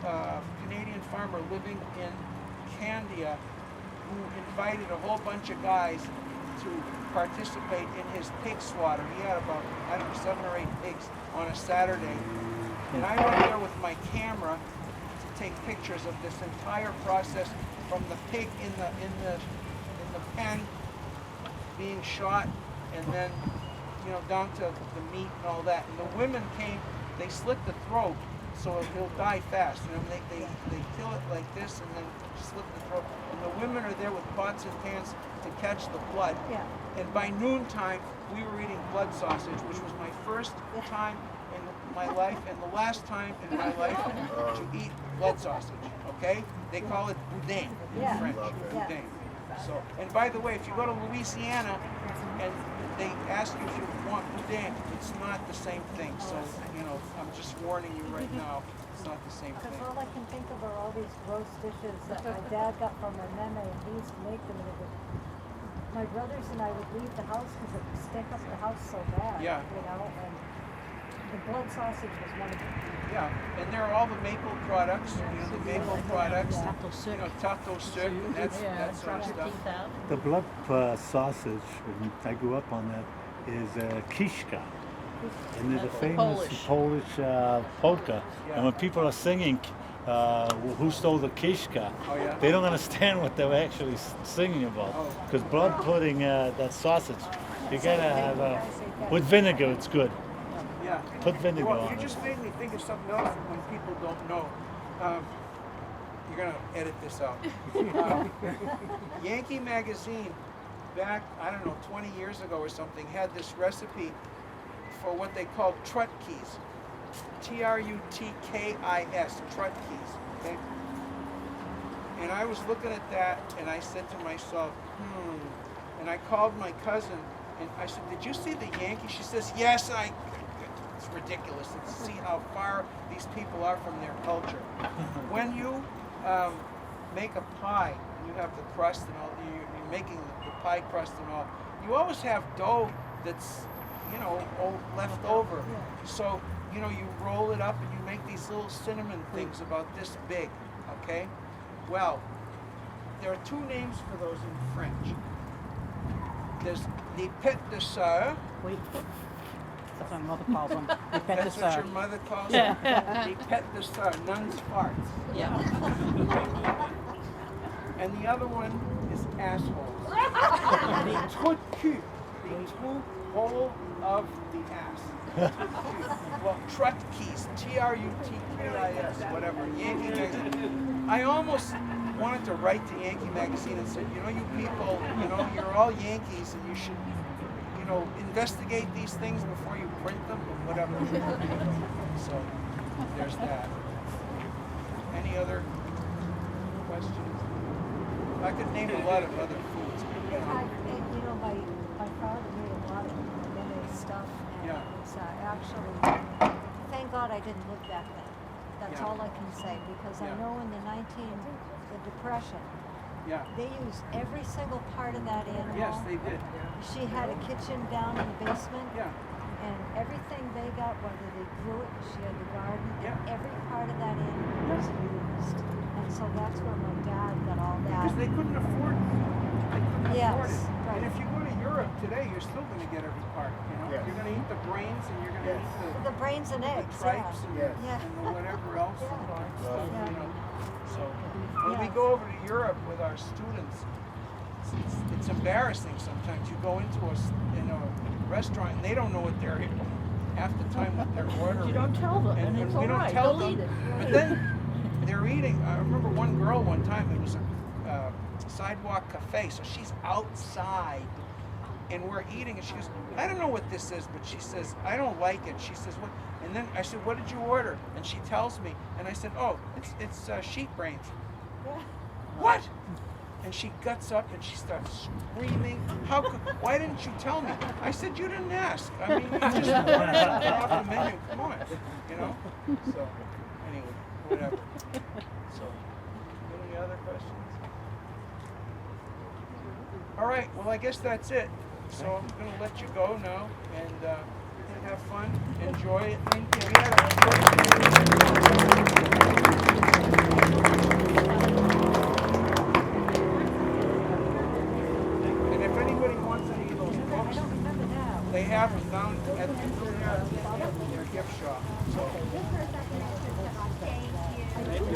A Canadian farmer living in Candia who invited a whole bunch of guys to participate in his pig slaughter. He had about, 7 or 8 pigs on a Saturday. And I went there with my camera to take pictures of this entire process, from the pig in the pen being shot, and then down to the meat and all that. And the women came, they slit the throat so he'll die fast. They kill it like this and then slit the throat. And the women are there with pots and pans to catch the blood. Yeah. And by noontime, we were eating blood sausage, which was my first time in my life and the last time in my life to eat blood sausage. Okay? They call it boudin in French. Boudin. So, and by the way, if you go to Louisiana and they ask you if you want boudin, it's not the same thing. So, I'm just warning you right now, it's not the same thing. Because all I can think of are all these gross dishes that my dad got from my meme, and he used to make them. And my brothers and I would leave the house because it would stink up the house so bad. Yeah. And the blood sausage was one of them. Yeah, and there are all the maple products, the maple products, tato sucre, and that sort of stuff. The blood sausage, and I grew up on that, is kishka. And there's a famous Polish polka. And when people are singing, who stole the kishka, they don't understand what they're actually singing about. Because blood pudding, that sausage, you gotta have, with vinegar, it's good. Yeah. Put vinegar Well, on you it. just made me think of something else when people don't know. You're going to edit this out. Yankee Magazine, back, 20 years ago or something, had this recipe for what they called trutkis. Trutkis, trutkis. Okay? And I was looking at that and I said to myself, And I called my cousin and I said, did you see the Yankees? She says, yes. It's ridiculous to see how far these people are from their culture. When you make a pie, and you have the crust and all, you're making the pie crust and all, you always have dough that's, left over. So, you roll it up and you make these little cinnamon things about this big, okay? Well, there are 2 names for those in French. There's les pêtes de sœur. Wait. That's what my mother calls them. Les pêtes de That's what sœur. your mother calls them? Les pêtes de sœur, nun's farts. Yeah. and the other one is assholes. The trou de cul, the trou hole of the ass. Well, Trutkis, Trutkis, whatever, Yankee Magazine. I almost wanted to write to Yankee Magazine and say, you know, you people, you know, you're all Yankees and you should, you know, investigate these things before you print them or whatever. So, there's that. Any other questions? I could name a lot of other foods. You know, my father made a lot of many stuff, and Yeah. it's actually, thank God I didn't live back then. That's Yeah. all I can say, because I Yeah. know in the Depression, Yeah. they used every single part of that animal. Yes, they did. She had a kitchen down in the basement. Yeah. And everything they got, whether they grew it, she had the garden, and Yeah. every part of that animal was used. And so that's where my dad got all that. Because they couldn't afford it. They couldn't Yes, afford it. right. And if you go to Europe today, you're still going to get every part. You know, Yes. you're going to eat the brains and you're going to eat The brains and the eggs, tripes and, Yes. Yeah. and the whatever else. Yeah. And stuff, Yeah. you know. So when we Yes. go over to Europe with our students, it's embarrassing sometimes. You go into a restaurant and they don't know what they're half the time what they're ordering. You don't tell them, and it's we all don't right. tell They'll them. eat it. But then they're eating. I remember one girl one time. It was a sidewalk cafe, so she's outside, and we're eating, and she goes, "I don't know what this is," but she says, "I don't like it." She says, "What?" And then I said, "What did you order?" And she tells me, and I said, "Oh, it's sheep brains." What? And she guts up and she starts screaming. Why didn't you tell me? I said, you didn't ask. I mean, you just ordered something off the menu. Come on, you know? So, anyway, whatever. So, any other questions? All right, well, I guess that's it. So I'm going to let you go now and have fun. Enjoy it. Thank And if anybody wants any of those books, they have them down at their gift shop. So. Thank you.